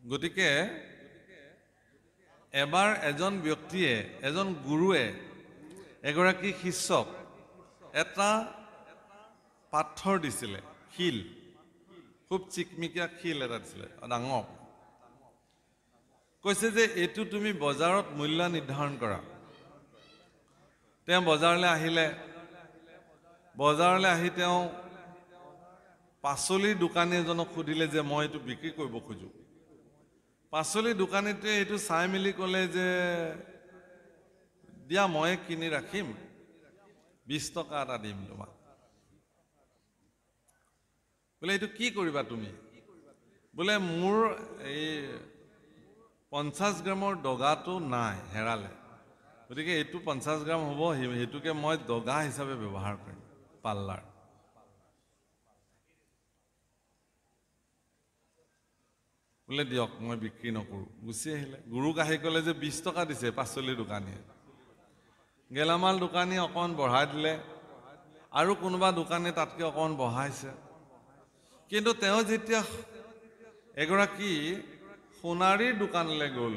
গতিকে এবাৰ এজন ব্যক্তিয়ে এজন গুৰুৱে এগৰাকী শিষ্যক এটা পাথৰ দিছিলে, শিল, খুব চিকমিকিয়া শিল এটা দিছিলে, ডাঙৰ। কৈছে যে এইটো তুমি বজাৰত মূল্য নিৰ্ধাৰণ কৰা। তেওঁ বজাৰলৈ আহিলে, বজাৰলৈ আহি তেওঁ পাচলিৰ দোকানী এজনক সুধিলে যে মই এইটো বিক্ৰী কৰিব খোজোঁ। পাচলিৰ দোকানীটোৱে এইটো চাই মেলি ক'লে যে দিয়া মই কিনি ৰাখিম, 20 টকা এটা দিম তোমাক। বোলে এইটো কি কৰিবা তুমি? বোলে মোৰ এই 50 গ্ৰামৰ দগাটো নাই, হেৰালে, গতিকে এইটো 50 গ্ৰাম হ'ব, সেইটোকে মই দগা হিচাপে ব্যৱহাৰ কৰিম পাল্লাৰ। বোলে দিয়ক মই বিক্ৰী নকৰোঁ, গুচি আহিলে। গুৰুক আহি ক'লে যে 20 টকা দিছে পাচলিৰ দোকানীয়ে। গেলামাল দোকানীয়ে অকণমান বঢ়াই দিলে, আৰু কোনোবা দোকানীয়ে তাতকৈ অকণমান বঢ়াইছে। কিন্তু তেওঁ যেতিয়া এগৰাকী সোণাৰীৰ দোকানলৈ গ'ল,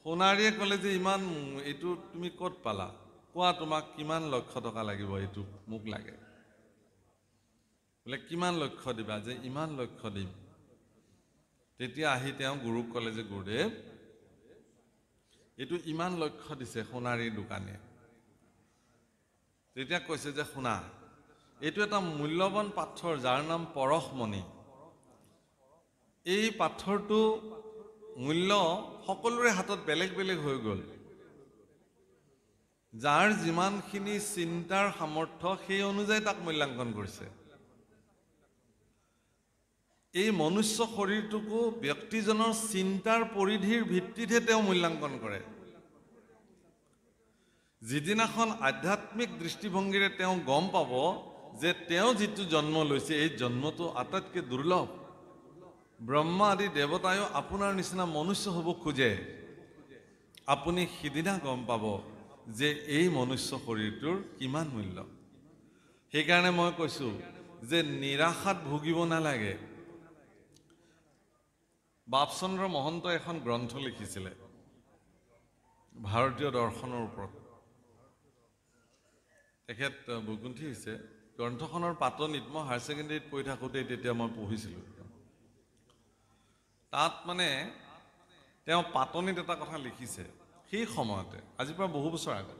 সোণাৰীয়ে ক'লে যে ইমান এইটো তুমি ক'ত পালা? কোৱা তোমাক কিমান লক্ষ টকা লাগিব, এইটো মোক লাগে। বোলে কিমান লক্ষ দিবা? যে ইমান লক্ষ দিম। তেতিয়া আহি তেওঁ গুৰুক ক'লে যে গুৰুদেৱ, এইটো ইমান লক্ষ্য দিছে সোণাৰীৰ দোকানীয়ে। তেতিয়া কৈছে যে শুনা, এইটো এটা মূল্যৱান পাথৰ যাৰ নাম পৰশমণি। এই পাথৰটো মূল্য সকলোৰে হাতত বেলেগ বেলেগ হৈ গ'ল। যাৰ যিমানখিনি চিন্তাৰ সামৰ্থ্য সেই অনুযায়ী তাক মূল্যাংকন কৰিছে। এই মনুষ্য শৰীৰটোকো ব্যক্তিজনৰ চিন্তাৰ পৰিধিৰ ভিত্তিতহে তেওঁ মূল্যাংকন কৰে। যিদিনাখন আধ্যাত্মিক দৃষ্টিভংগীৰে তেওঁ গম পাব যে তেওঁ যিটো জন্ম লৈছে এই জন্মটো আটাইতকৈ দুৰ্লভ, ব্ৰহ্মা আদি দেৱতায়ো আপোনাৰ নিচিনা মনুষ্য হ'ব খোজে, আপুনি সিদিনা গম পাব যে এই মনুষ্য শৰীৰটোৰ কিমান মূল্য। সেইকাৰণে মই কৈছোঁ যে নিৰাশাত ভুগিব নালাগে। বাপচন্দ্ৰ মহন্তই এখন গ্ৰন্থ লিখিছিলে ভাৰতীয় দৰ্শনৰ ওপৰত। তেখেত বৈকুণ্ঠী হৈছে। গ্ৰন্থখনৰ পাতনিত মই হায়াৰ ছেকেণ্ডেৰীত পঢ়ি থাকোঁতে তেতিয়া মই পঢ়িছিলোঁ। তাত মানে তেওঁ পাতনিত এটা কথা লিখিছে সেই সময়তে, আজিৰ পৰা বহু বছৰ আগত,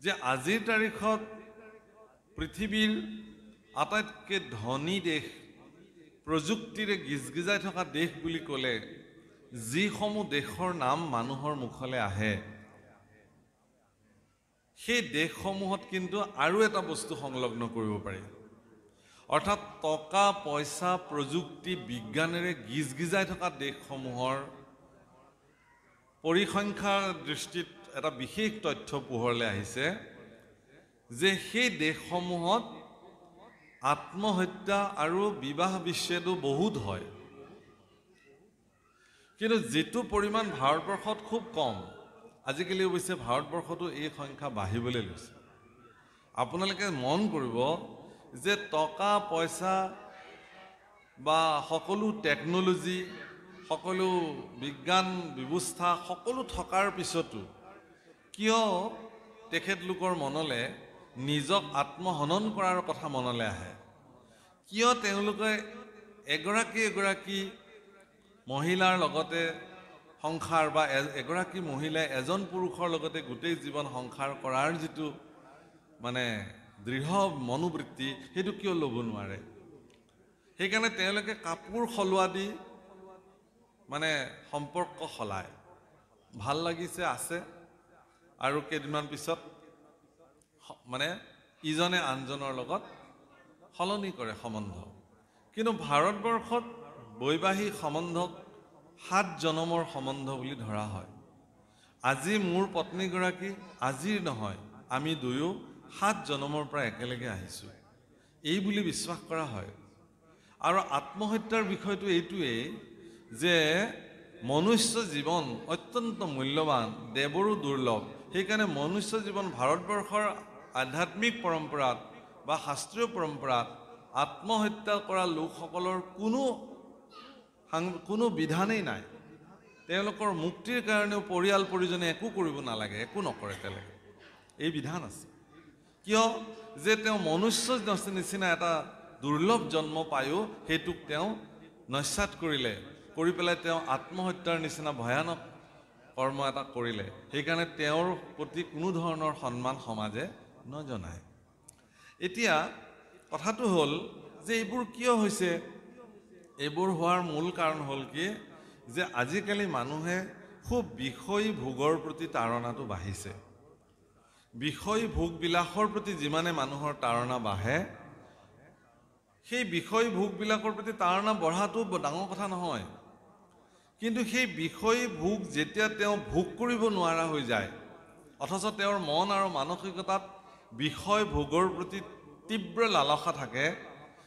যে আজিৰ তাৰিখত পৃথিৱীৰ আটাইতকৈ ধনী দেশ, প্ৰযুক্তিৰে গিজগিজাই থকা দেশ বুলি ক'লে যিসমূহ দেশৰ নাম মানুহৰ মুখলৈ আহে, সেই দেশসমূহত কিন্তু আৰু এটা বস্তু সংলগ্ন কৰিব পাৰি। অৰ্থাৎ টকা পইচা প্ৰযুক্তি বিজ্ঞানেৰে গিজগিজাই থকা দেশসমূহৰ পৰিসংখ্যাৰ দৃষ্টিত এটা বিশেষ তথ্য পোহৰলৈ আহিছে যে সেই দেশসমূহত আত্মহত্যা আৰু বিবাহ বিচ্ছেদো বহুত হয়। কিন্তু যিটো পৰিমাণ ভাৰতবৰ্ষত খুব কম, আজিকালি অৱশ্যে ভাৰতবৰ্ষতো এই সংখ্যা বাঢ়িবলৈ লৈছে। আপোনালোকে মন কৰিব যে টকা পইচা বা সকলো টেকন'লজি, সকলো বিজ্ঞান ব্যৱস্থা সকলো থকাৰ পিছতো কিয় তেখেতলোকৰ মনলৈ নিজক আত্মহনন কৰাৰ কথা মনলৈ আহে? কিয় তেওঁলোকে এগৰাকী এগৰাকী মহিলাৰ লগতে সংসাৰ বা এগৰাকী মহিলাই এজন পুৰুষৰ লগতে গোটেই জীৱন সংসাৰ কৰাৰ যিটো মানে দৃঢ় মনোবৃত্তি, সেইটো কিয় ল'ব নোৱাৰে? সেইকাৰণে তেওঁলোকে কাপোৰ সলোৱা দি মানে সম্পৰ্ক সলায়। ভাল লাগিছে আছে, আৰু কেইদিনমান পিছত মানে ইজনে আনজনৰ লগত সলনি কৰে সম্বন্ধ। কিন্তু ভাৰতবৰ্ষত বৈবাহিক সম্বন্ধক 7 জনমৰ সম্বন্ধ বুলি ধৰা হয়। আজি মোৰ পত্নীগৰাকী আজিৰ নহয়, আমি দুয়ো 7 জনমৰ পৰা একেলগে আহিছোঁ, এই বুলি বিশ্বাস কৰা হয়। আৰু আত্মহত্যাৰ বিষয়টো এইটোৱেই যে মনুষ্য জীৱন অত্যন্ত মূল্যৱান, দেৱৰো দুৰ্লভ। সেইকাৰণে মনুষ্য জীৱন ভাৰতবৰ্ষৰ আধ্যাত্মিক পৰম্পৰাত বা শাস্ত্ৰীয় পৰম্পৰাত আত্মহত্যা কৰা লোকসকলৰ কোনো কোনো বিধানেই নাই। তেওঁলোকৰ মুক্তিৰ কাৰণেও পৰিয়াল পৰিজনে একো কৰিব নালাগে, একো নকৰে তেওঁলোকে। এই বিধান আছে। কিয়? যে তেওঁ মনুষ্য নিচিনা এটা দুৰ্লভ জন্ম পায়ো সেইটোক তেওঁ নস্যাৎ কৰি পেলাই তেওঁ আত্মহত্যাৰ নিচিনা ভয়ানক কৰ্ম এটা কৰিলে। সেইকাৰণে তেওঁৰ প্ৰতি কোনো ধৰণৰ সন্মান সমাজে নজনায়। এতিয়া কথাটো হ'ল যে এইবোৰ কিয় হৈছে? এইবোৰ হোৱাৰ মূল কাৰণ হ'ল কি, যে আজিকালি মানুহে খুব বিষয় ভোগৰ প্ৰতি তাৰণাটো বাঢ়িছে। বিষয় ভোগবিলাকৰ প্ৰতি যিমানে মানুহৰ তাৰণা বাঢ়ে, সেই বিষয় ভোগবিলাকৰ প্ৰতি তাৰণা বঢ়াটো ডাঙৰ কথা নহয়। কিন্তু সেই বিষয় ভোগ যেতিয়া তেওঁ ভোগ কৰিব নোৱাৰা হৈ যায়, অথচ তেওঁৰ মন আৰু মানসিকতাত বিষয় ভোগৰ প্ৰতি তীব্ৰ লালসা থাকে,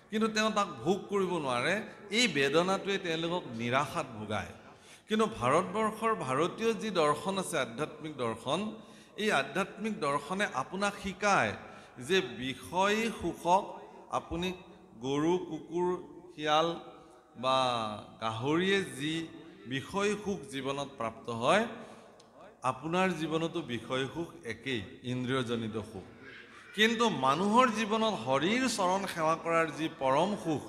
কিন্তু তেওঁ তাক ভোগ কৰিব নোৱাৰে, এই বেদনাটোৱে তেওঁলোকক নিৰাশাত ভোগায়। কিন্তু ভাৰতবৰ্ষৰ ভাৰতীয় যি দৰ্শন আছে, আধ্যাত্মিক দৰ্শন, এই আধ্যাত্মিক দৰ্শনে আপোনাক শিকায় যে বিষয় সুখক আপুনি গৰু, কুকুৰ, শিয়াল বা গাহৰিয়ে যি বিষয় সুখ জীৱনত প্ৰাপ্ত হয়, আপোনাৰ জীৱনতো বিষয় সুখ একেই, ইন্দ্ৰিয়জনিত সুখ। কিন্তু মানুহৰ জীৱনত হৰিৰ চৰণ সেৱা কৰাৰ যি পৰম সুখ,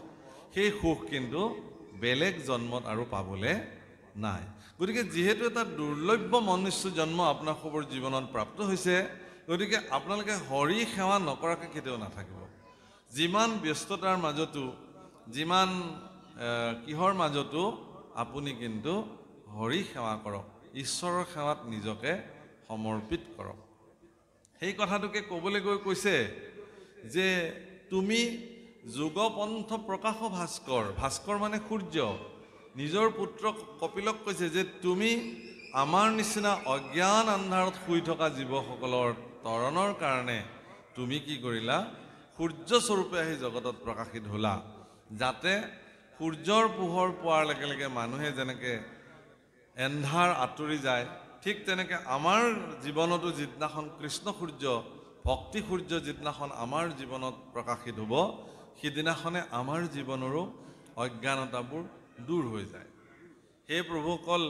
সেই সুখ কিন্তু বেলেগ জন্মত আৰু পাবলৈ নাই। গতিকে যিহেতু এটা দুৰ্লভ্য মনুষ্য জন্ম আপোনালোকৰ জীৱনত প্ৰাপ্ত হৈছে, গতিকে আপোনালোকে হৰি সেৱা নকৰাকৈ কেতিয়াও নাথাকিব। যিমান ব্যস্ততাৰ মাজতো, যিমান কিহৰ মাজতো আপুনি কিন্তু হৰি সেৱা কৰক, ঈশ্বৰৰ সেৱাত নিজকে সমৰ্পিত কৰক। সেই কথাটোকে ক'বলৈ গৈ কৈছে যে তুমি যুগপন্থ প্ৰকাশ ভাস্কৰ, ভাস্কৰ মানে সূৰ্য, নিজৰ পুত্ৰ কপিলক কৈছে যে তুমি আমাৰ নিচিনা অজ্ঞান আন্ধাৰত শুই থকা জীৱসকলৰ তৰণৰ কাৰণে তুমি কি কৰিলা? সূৰ্যস্বৰূপে আহি জগতত প্ৰকাশিত হ'লা, যাতে সূৰ্যৰ পোহৰ পোৱাৰ লগে লগে মানুহে যেনেকৈ এন্ধাৰ আঁতৰি যায়, ঠিক তেনেকৈ আমাৰ জীৱনতো যিদিনাখন কৃষ্ণ সূৰ্য, ভক্তি সূৰ্য যিদিনাখন আমাৰ জীৱনত প্ৰকাশিত হ'ব, সিদিনাখনে আমাৰ জীৱনৰো অজ্ঞানতাবোৰ দূৰ হৈ যায়। হে প্ৰভুসকল,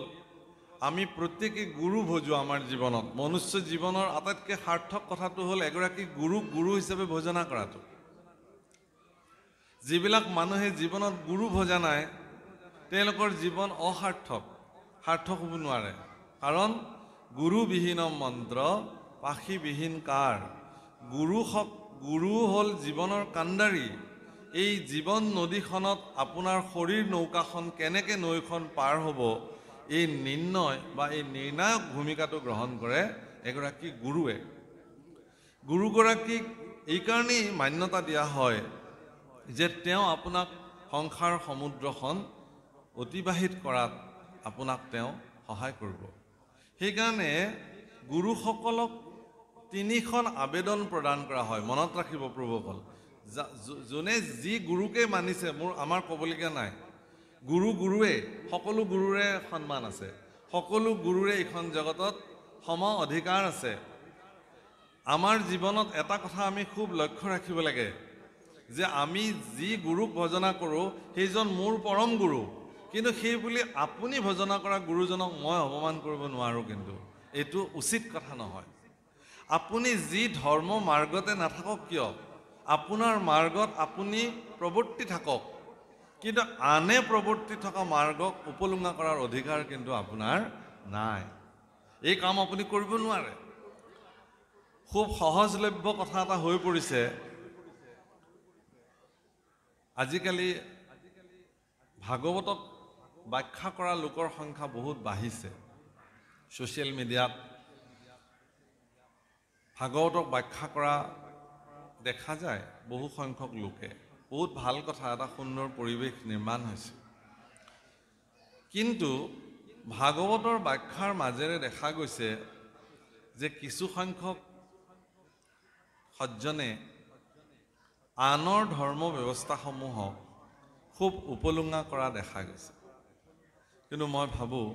আমি প্ৰত্যেকেই গুৰু ভজোঁ আমাৰ জীৱনত। মনুষ্য জীৱনৰ আটাইতকৈ সাৰ্থক কথাটো হ'ল এগৰাকী গুৰুক গুৰু হিচাপে ভজনা কৰাটো। যিবিলাক মানুহে জীৱনত গুৰু ভজা নাই, তেওঁলোকৰ জীৱন অসাৰ্থক, সাৰ্থক হ'ব নোৱাৰে। কাৰণ গুৰুবিহীন মন্ত্ৰ পাশীবিহীন কাৰ। গুৰু হ'ল জীৱনৰ কাণ্ডাৰী। এই জীৱন নদীখনত আপোনাৰ শৰীৰ নৌকাখন কেনেকৈ নৈখন পাৰ হ'ব, এই নিৰ্ণয় বা এই নিৰ্ণায়ক ভূমিকাটো গ্ৰহণ কৰে এগৰাকী গুৰুৱে। গুৰুগৰাকীক এইকাৰণেই মান্যতা দিয়া হয় যে তেওঁ আপোনাক সংসাৰ সমুদ্ৰখন অতিবাহিত কৰাত আপোনাক তেওঁ সহায় কৰিব। সেইকাৰণে গুৰুসকলক 3খন আবেদন প্ৰদান কৰা হয়। মনত ৰাখিব প্ৰভুসকল, যোনে যি গুৰুকে মানিছে, আমাৰ ক'বলগীয়া নাই। গুৰুৱে, সকলো গুৰুৰে সন্মান আছে, সকলো গুৰুৰে এইখন জগতত সম অধিকাৰ আছে। আমাৰ জীৱনত এটা কথা আমি খুব লক্ষ্য ৰাখিব লাগে যে আমি যি গুৰুক ভজনা কৰোঁ সেইজন মোৰ পৰম গুৰু, কিন্তু সেই বুলি আপুনি ভজনা কৰা গুৰুজনক মই অপমান কৰিব নোৱাৰোঁ। কিন্তু এইটো উচিত কথা নহয়। আপুনি যি ধৰ্ম মাৰ্গতে নাথাকক কিয়, আপোনাৰ মাৰ্গত আপুনি প্ৰৱৰ্তি থাকক, কিন্তু আনে প্ৰৱৰ্তি থকা মাৰ্গক উপলুঙা কৰাৰ অধিকাৰ কিন্তু আপোনাৰ নাই। এই কাম আপুনি কৰিব নোৱাৰে। খুব সহজলভ্য কথা এটা হৈ পৰিছে। আজিকালি ভাগৱতক ব্যাখ্যা কৰা লোকৰ সংখ্যা বহুত বাঢ়িছে। ছ'চিয়েল মিডিয়াত ভাগৱতক ব্যাখ্যা কৰা দেখা যায় বহু সংখ্যক লোকে। বহুত ভাল কথা, এটা সুন্দৰ পৰিৱেশ নিৰ্মাণ হৈছে। কিন্তু ভাগৱতৰ ব্যাখ্যাৰ মাজেৰে দেখা গৈছে যে কিছু সংখ্যক সজ্জনে আনৰ ধৰ্ম ব্যৱস্থাসমূহক খুব উপলুঙা কৰা দেখা গৈছে। কিন্তু মই ভাবোঁ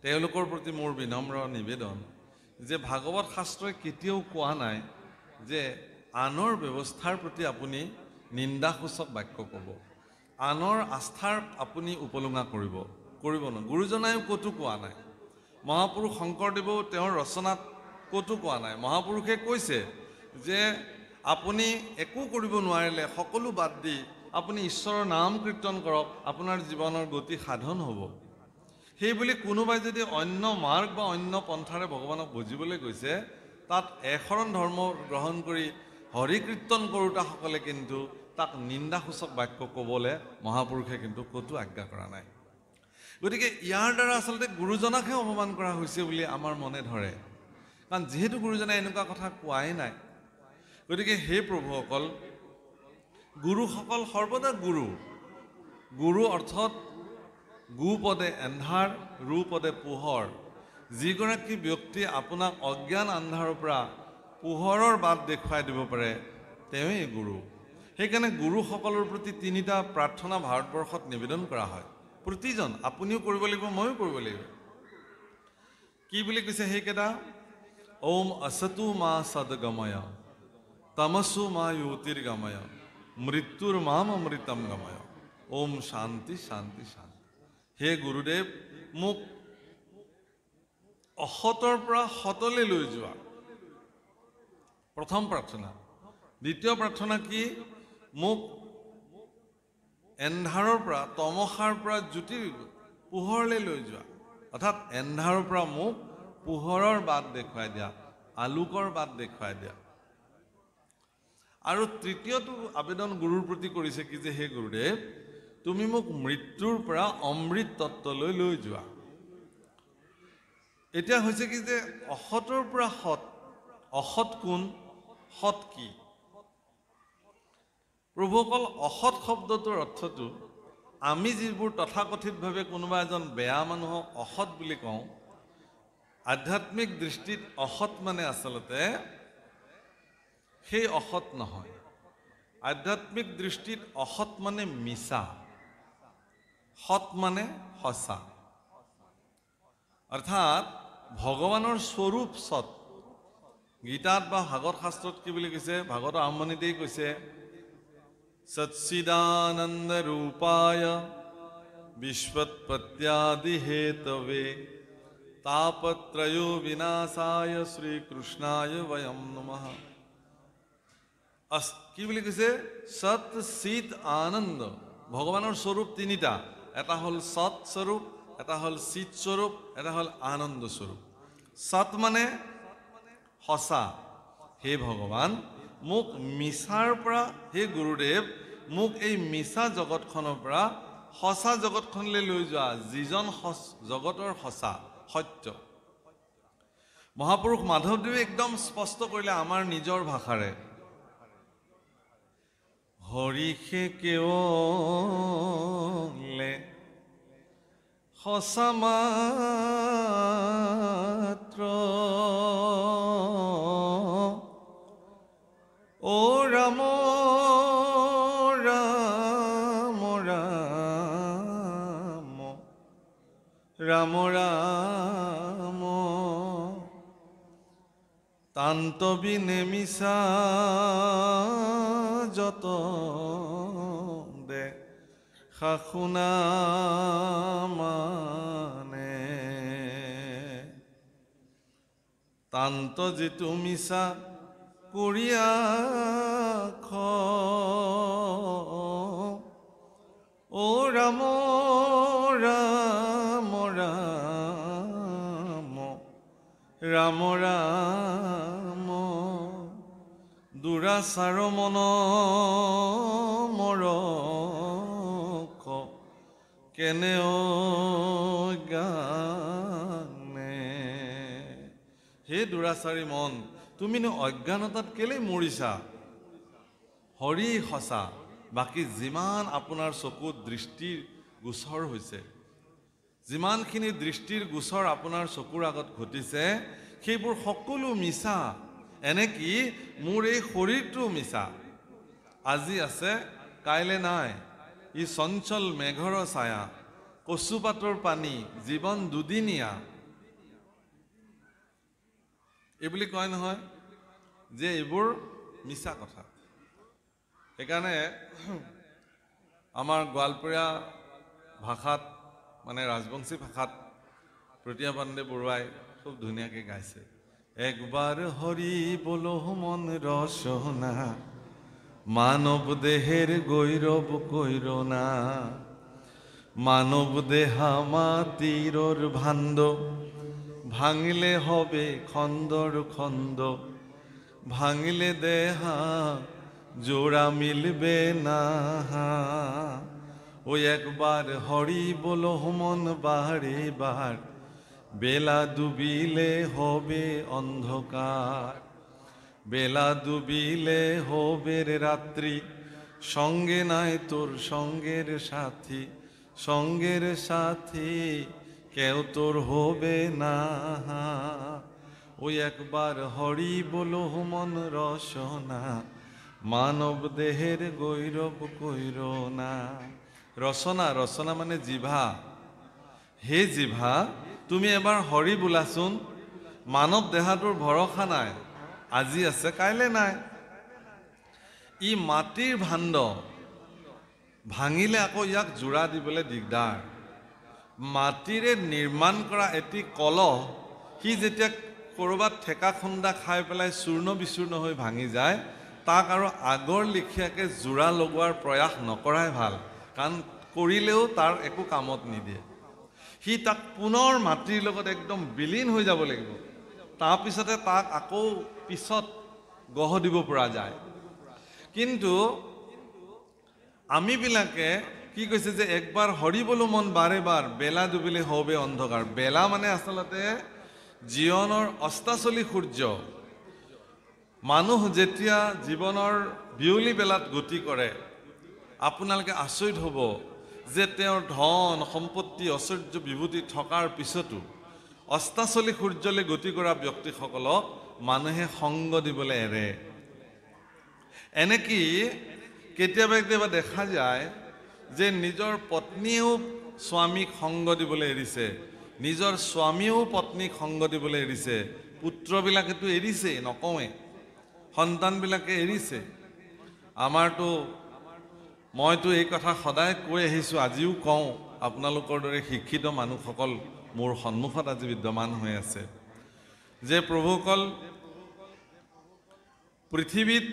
তেওঁলোকৰ প্ৰতি মোৰ বিনম্ৰ নিবেদন যে ভাগৱত শাস্ত্ৰই কেতিয়াও কোৱা নাই যে আনৰ ব্যৱস্থাৰ প্ৰতি আপুনি নিন্দাসূচক বাক্য ক'ব, আনৰ আস্থাৰ আপুনি উপলুঙা কৰিব নহয়। গুৰুজনায়ো ক'তো কোৱা নাই। মহাপুৰুষ শংকৰদেৱেও তেওঁৰ ৰচনাত ক'তো কোৱা নাই। মহাপুৰুষে কৈছে যে আপুনি একো কৰিব নোৱাৰিলে সকলো বাদ দি আপুনি ঈশ্বৰৰ নাম কীৰ্তন কৰক, আপোনাৰ জীৱনৰ গতি সাধন হ'ব। সেই বুলি কোনোবাই যদি অন্য মাৰ্গ বা অন্য পন্থাৰে ভগৱানক বুজিবলৈ গৈছে, তাত এশৰণ ধৰ্ম গ্ৰহণ কৰি হৰি কীৰ্তন কৰোঁতাসকলে কিন্তু তাক নিন্দাসূচক বাক্য ক'বলৈ মহাপুৰুষে কিন্তু ক'তো আজ্ঞা কৰা নাই। গতিকে ইয়াৰ দ্বাৰা আচলতে গুৰুজনাকহে অপমান কৰা হৈছে বুলি আমাৰ মনে ধৰে, কাৰণ যিহেতু গুৰুজনাই এনেকুৱা কথা কোৱাই নাই। গতিকে হে প্ৰভুসকল, গুৰুসকল সৰ্বদা গুৰু অৰ্থত গু পদে এন্ধাৰ, ৰু পদে পোহৰ। যিগৰাকী ব্যক্তি আপোনাক অজ্ঞান আন্ধাৰৰ পৰা পোহৰৰ বাট দেখুৱাই দিব পাৰে, তেওঁৱেই গুৰু। সেইকাৰণে গুৰুসকলৰ প্ৰতি তিনিটা প্ৰাৰ্থনা ভাৰতবৰ্ষত নিবেদন কৰা হয়। প্ৰতিজন, আপুনিও কৰিব লাগিব, ময়ো কৰিব লাগিব। কি বুলি কৈছে সেইকেইটা? ওম असतु মা সদগময়, তমসু মা জ্যোতিৰ্গময়, মৃত্যুৰ মাম অমৃতম গময়, ওম শান্তি শান্তি শান্তি। হে গুৰুদেৱ, মোক অসতৰ পৰা সতলৈ লৈ যোৱা, প্ৰথম প্ৰাৰ্থনা। দ্বিতীয় প্ৰাৰ্থনা কি? মোক এন্ধাৰৰ পৰা, তমসাৰ পৰা জ্যোতিৰ পোহৰলৈ লৈ যোৱা, অৰ্থাৎ এন্ধাৰৰ পৰা মোক পোহৰৰ বাট দেখুৱাই দিয়া, আলোকৰ বাট দেখুৱাই দিয়া। আৰু তৃতীয়টো আবেদন গুৰুৰ প্ৰতি কৰিছে কি যে হে গুৰুদেৱ, তুমি মোক মৃত্যুৰ পৰা অমৃত তত্ত্বলৈ লৈ যোৱা। এতিয়া হৈছে কি যে অসতৰ পৰা সৎ, অসৎ কোন, সৎ কি? প্ৰভুসকল, অসৎ শব্দটোৰ অৰ্থটো আমি যিবোৰ তথাকথিতভাৱে কোনোবা এজন বেয়া মানুহক অসৎ বুলি কওঁ, আধ্যাত্মিক দৃষ্টিত অসৎ মানে আচলতে সেই অসৎ নহয়। আধ্যাত্মিক দৃষ্টিত অসৎ মানে মিছা, সৎ মানে সঁচা। অৰ্থাৎ ভগৱানৰ স্বৰূপ সৎ। গীতাত বা ভাগৱত শাস্ত্ৰত কি বুলি কৈছে? ভাগৱতৰ আৰম্ভণিতেই কৈছে, সচ্চিদানন্দ ৰূপায় বিশ্বৎপত্যাদি হেতৱে তাপত্ৰয়ো বিনাশায় শ্ৰীকৃষ্ণায় বয়ম নমঃ। কি বুলি কৈছে? সৎ, চিত, আনন্দ। ভগৱানৰ স্বৰূপ তিনিটা, এটা হ'ল সৎ স্বৰূপ, এটা হ'ল চিত স্বৰূপ, এটা হ'ল আনন্দ স্বৰূপ। সৎ মানে সঁচা। হে ভগৱান, মোক মিছাৰ পৰা, হে গুৰুদেৱ, মোক এই মিছা জগতখনৰ পৰা সঁচা জগতখনলৈ লৈ যোৱা, যিজন জগতৰ সঁচা সত্য। মহাপুৰুষ মাধৱদেৱে একদম স্পষ্ট কৰিলে আমাৰ নিজৰ ভাষাৰে, হৰিষে কেৱলে সঁচা মাত্ৰ, ও ৰাম ৰাম ৰাম ৰাম ৰাম, তান্তবি নেমিছা যত দে শাসুনা মানে, তান্ত যিটো মিছা কৰিয়া খ, ও ৰাম ৰাম ৰাম ৰাম ৰাম, দুৰাচাৰ মন মৰক কেনে অজ্ঞানে। হে দুৰাচাৰী মন, তুমিনো অজ্ঞানতাত কেলে মৰিছা? হৰি সঁচা, বাকী যিমান আপোনাৰ চকুত দৃষ্টিৰ গোচৰ হৈছে, যিমানখিনি দৃষ্টিৰ গোচৰ আপোনাৰ চকুৰ আগত ঘটিছে, সেইবোৰ সকলো মিছা। এনেকি মোৰ এই শৰীৰটো মিছা। আজি আছে, কাইলৈ নাই। ই চঞ্চল মেঘৰ ছায়া, কচুপাতৰ পানী, জীৱন দুদিনীয়া। এইবুলি কয় নহয় যে এইবোৰ মিছা কথা। সেইকাৰণে আমাৰ গোৱালপৰীয়া ভাষাত মানে ৰাজবংশী ভাষাত প্ৰতিয়া পাণ্ডে বৰুৱাই খুব ধুনীয়াকৈ গাইছে। একবাৰ হৰি বলো মন ৰচনা, মানৱ দেহের গৈরব কৈরনা, মানব দেহা মাটিরর ভাণ্ড, ভাঙিলে হবে খন্দর খন্দ, ভাঙিলে দেহা জোড়া মিলবে না। ওই একবার হরি বলো মন বারে বার, বেলা ডুবিলে হবে অন্ধকার, বেলা ডুবিলে হবে রাত্রি, সঙ্গে নাই তোর সঙ্গের সাথী, সঙ্গের সাথী কেউ তোর হবে না। ওই একবার হরি বলো মন রসনা, মানব দেহের গৈরব কৈর না। রচনা, রচনা মানে জিভা। হে জিভা, তুমি এবাৰ হৰি বোলাচোন। মানৱ দেহাটোৰ ভৰসা নাই, আজি আছে কাইলৈ নাই। ই মাটিৰ ভাণ্ড, ভাঙিলে আকৌ ইয়াক জোৰা দিবলৈ দিগদাৰ। মাটিৰে নিৰ্মাণ কৰা এটি কলহ, সি যেতিয়া ক'ৰবাত ঠেকা খুন্দা খাই পেলাই চূৰ্ণ বিচূৰ্ণ হৈ ভাঙি যায়, তাক আৰু আগৰ লেখীয়াকৈ জোৰা লগোৱাৰ প্ৰয়াস নকৰাই ভাল, কাৰণ কৰিলেও তাৰ একো কামত নিদিয়ে। সি তাক পুনৰ মাটিৰ লগত একদম বিলীন হৈ যাব লাগিব, তাৰপিছতে তাক আকৌ পিছত গঢ় দিব পৰা যায়। কিন্তু আমিবিলাকে কি কৈছে যে একবাৰ হৰি বলো মন বাৰে বাৰ, বেলা ডুবিলে হবে অন্ধকাৰ। বেলা মানে আচলতে জীৱনৰ অস্তাচলী সূৰ্য। মানুহ যেতিয়া জীৱনৰ বিয়লি বেলাত গতি কৰে, আপোনালোকে আচৰিত হ'ব যে তেওঁৰ ধন সম্পত্তি ঐশ্বৰ্য বিভূতি থকাৰ পিছতো অস্তাচলী সূৰ্যলৈ গতি কৰা ব্যক্তিসকলক মানুহে সংগ দিবলৈ এৰে। এনেকি কেতিয়াবা কেতিয়াবা দেখা যায় যে নিজৰ পত্নীয়েও স্বামীক সংগ দিবলৈ এৰিছে, নিজৰ স্বামীয়েও পত্নীক সংগ দিবলৈ এৰিছে, পুত্ৰবিলাকেতো এৰিছে নকওঁৱে, সন্তানবিলাকে এৰিছে। মইতো এই কথা সদায় কৈ আহিছোঁ, আজিও কওঁ। আপোনালোকৰ দৰে শিক্ষিত মানুহসকল মোৰ সন্মুখত আজি বিদ্যমান হৈ আছে যে প্ৰভুসকল, পৃথিৱীত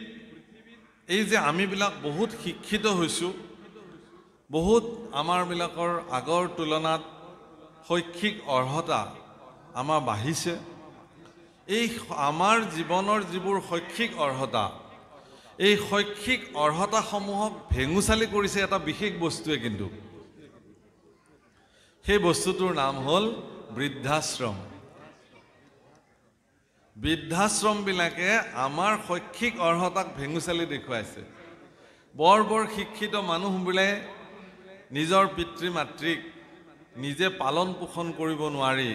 এই যে আমিবিলাক বহুত শিক্ষিত হৈছোঁ, বহুত আমাৰবিলাকৰ আগৰ তুলনাত শৈক্ষিক অৰ্হতা আমাৰ বাঢ়িছে। এই আমাৰ জীৱনৰ যিবোৰ শৈক্ষিক অৰ্হতা, এই শৈক্ষিক অৰ্হতাসমূহক ভেঙুচালি কৰিছে এটা বিশেষ বস্তুৱে। কিন্তু সেই বস্তুটোৰ নাম হ'ল বৃদ্ধাশ্ৰম। বৃদ্ধাশ্ৰমবিলাকে আমাৰ শৈক্ষিক অৰ্হতাক ভেঙুচালি দেখুৱাইছে। বৰ বৰ শিক্ষিত মানুহবোৰে নিজৰ পিতৃ মাতৃক নিজে পালন পোষণ কৰিব নোৱাৰি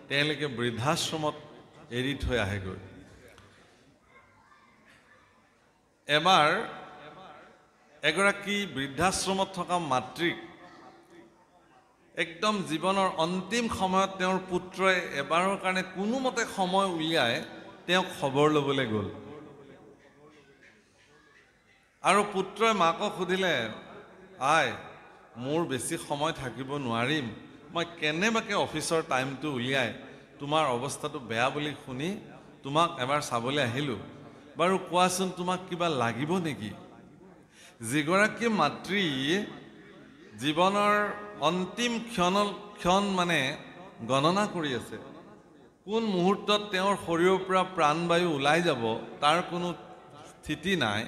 তেওঁলোকে বৃদ্ধাশ্ৰমত এৰি থৈ আহেগৈ। এবাৰ এগৰাকী বৃদ্ধাশ্ৰমত থকা মাতৃক একদম জীৱনৰ অন্তিম সময়ত তেওঁৰ পুত্ৰই এবাৰৰ কাৰণে কোনোমতে সময় উলিয়াই তেওঁক খবৰ ল'বলৈ গ'ল। আৰু পুত্ৰই মাকক সুধিলে, আই মোৰ বেছি সময় থাকিব নোৱাৰিম, মই কেনেবাকৈ অফিচৰ টাইমটো উলিয়াই তোমাৰ অৱস্থাটো বেয়া বুলি শুনি তোমাক এবাৰ চাবলৈ আহিলোঁ, বাৰু কোৱাচোন তোমাক কিবা লাগিব নেকি? যিগৰাকী মাতৃ জীৱনৰ অন্তিম ক্ষণ মানে গণনা কৰি আছে, কোন মুহূৰ্তত তেওঁৰ শৰীৰৰ পৰা প্ৰাণবায়ু ওলাই যাব তাৰ কোনো স্থিতি নাই,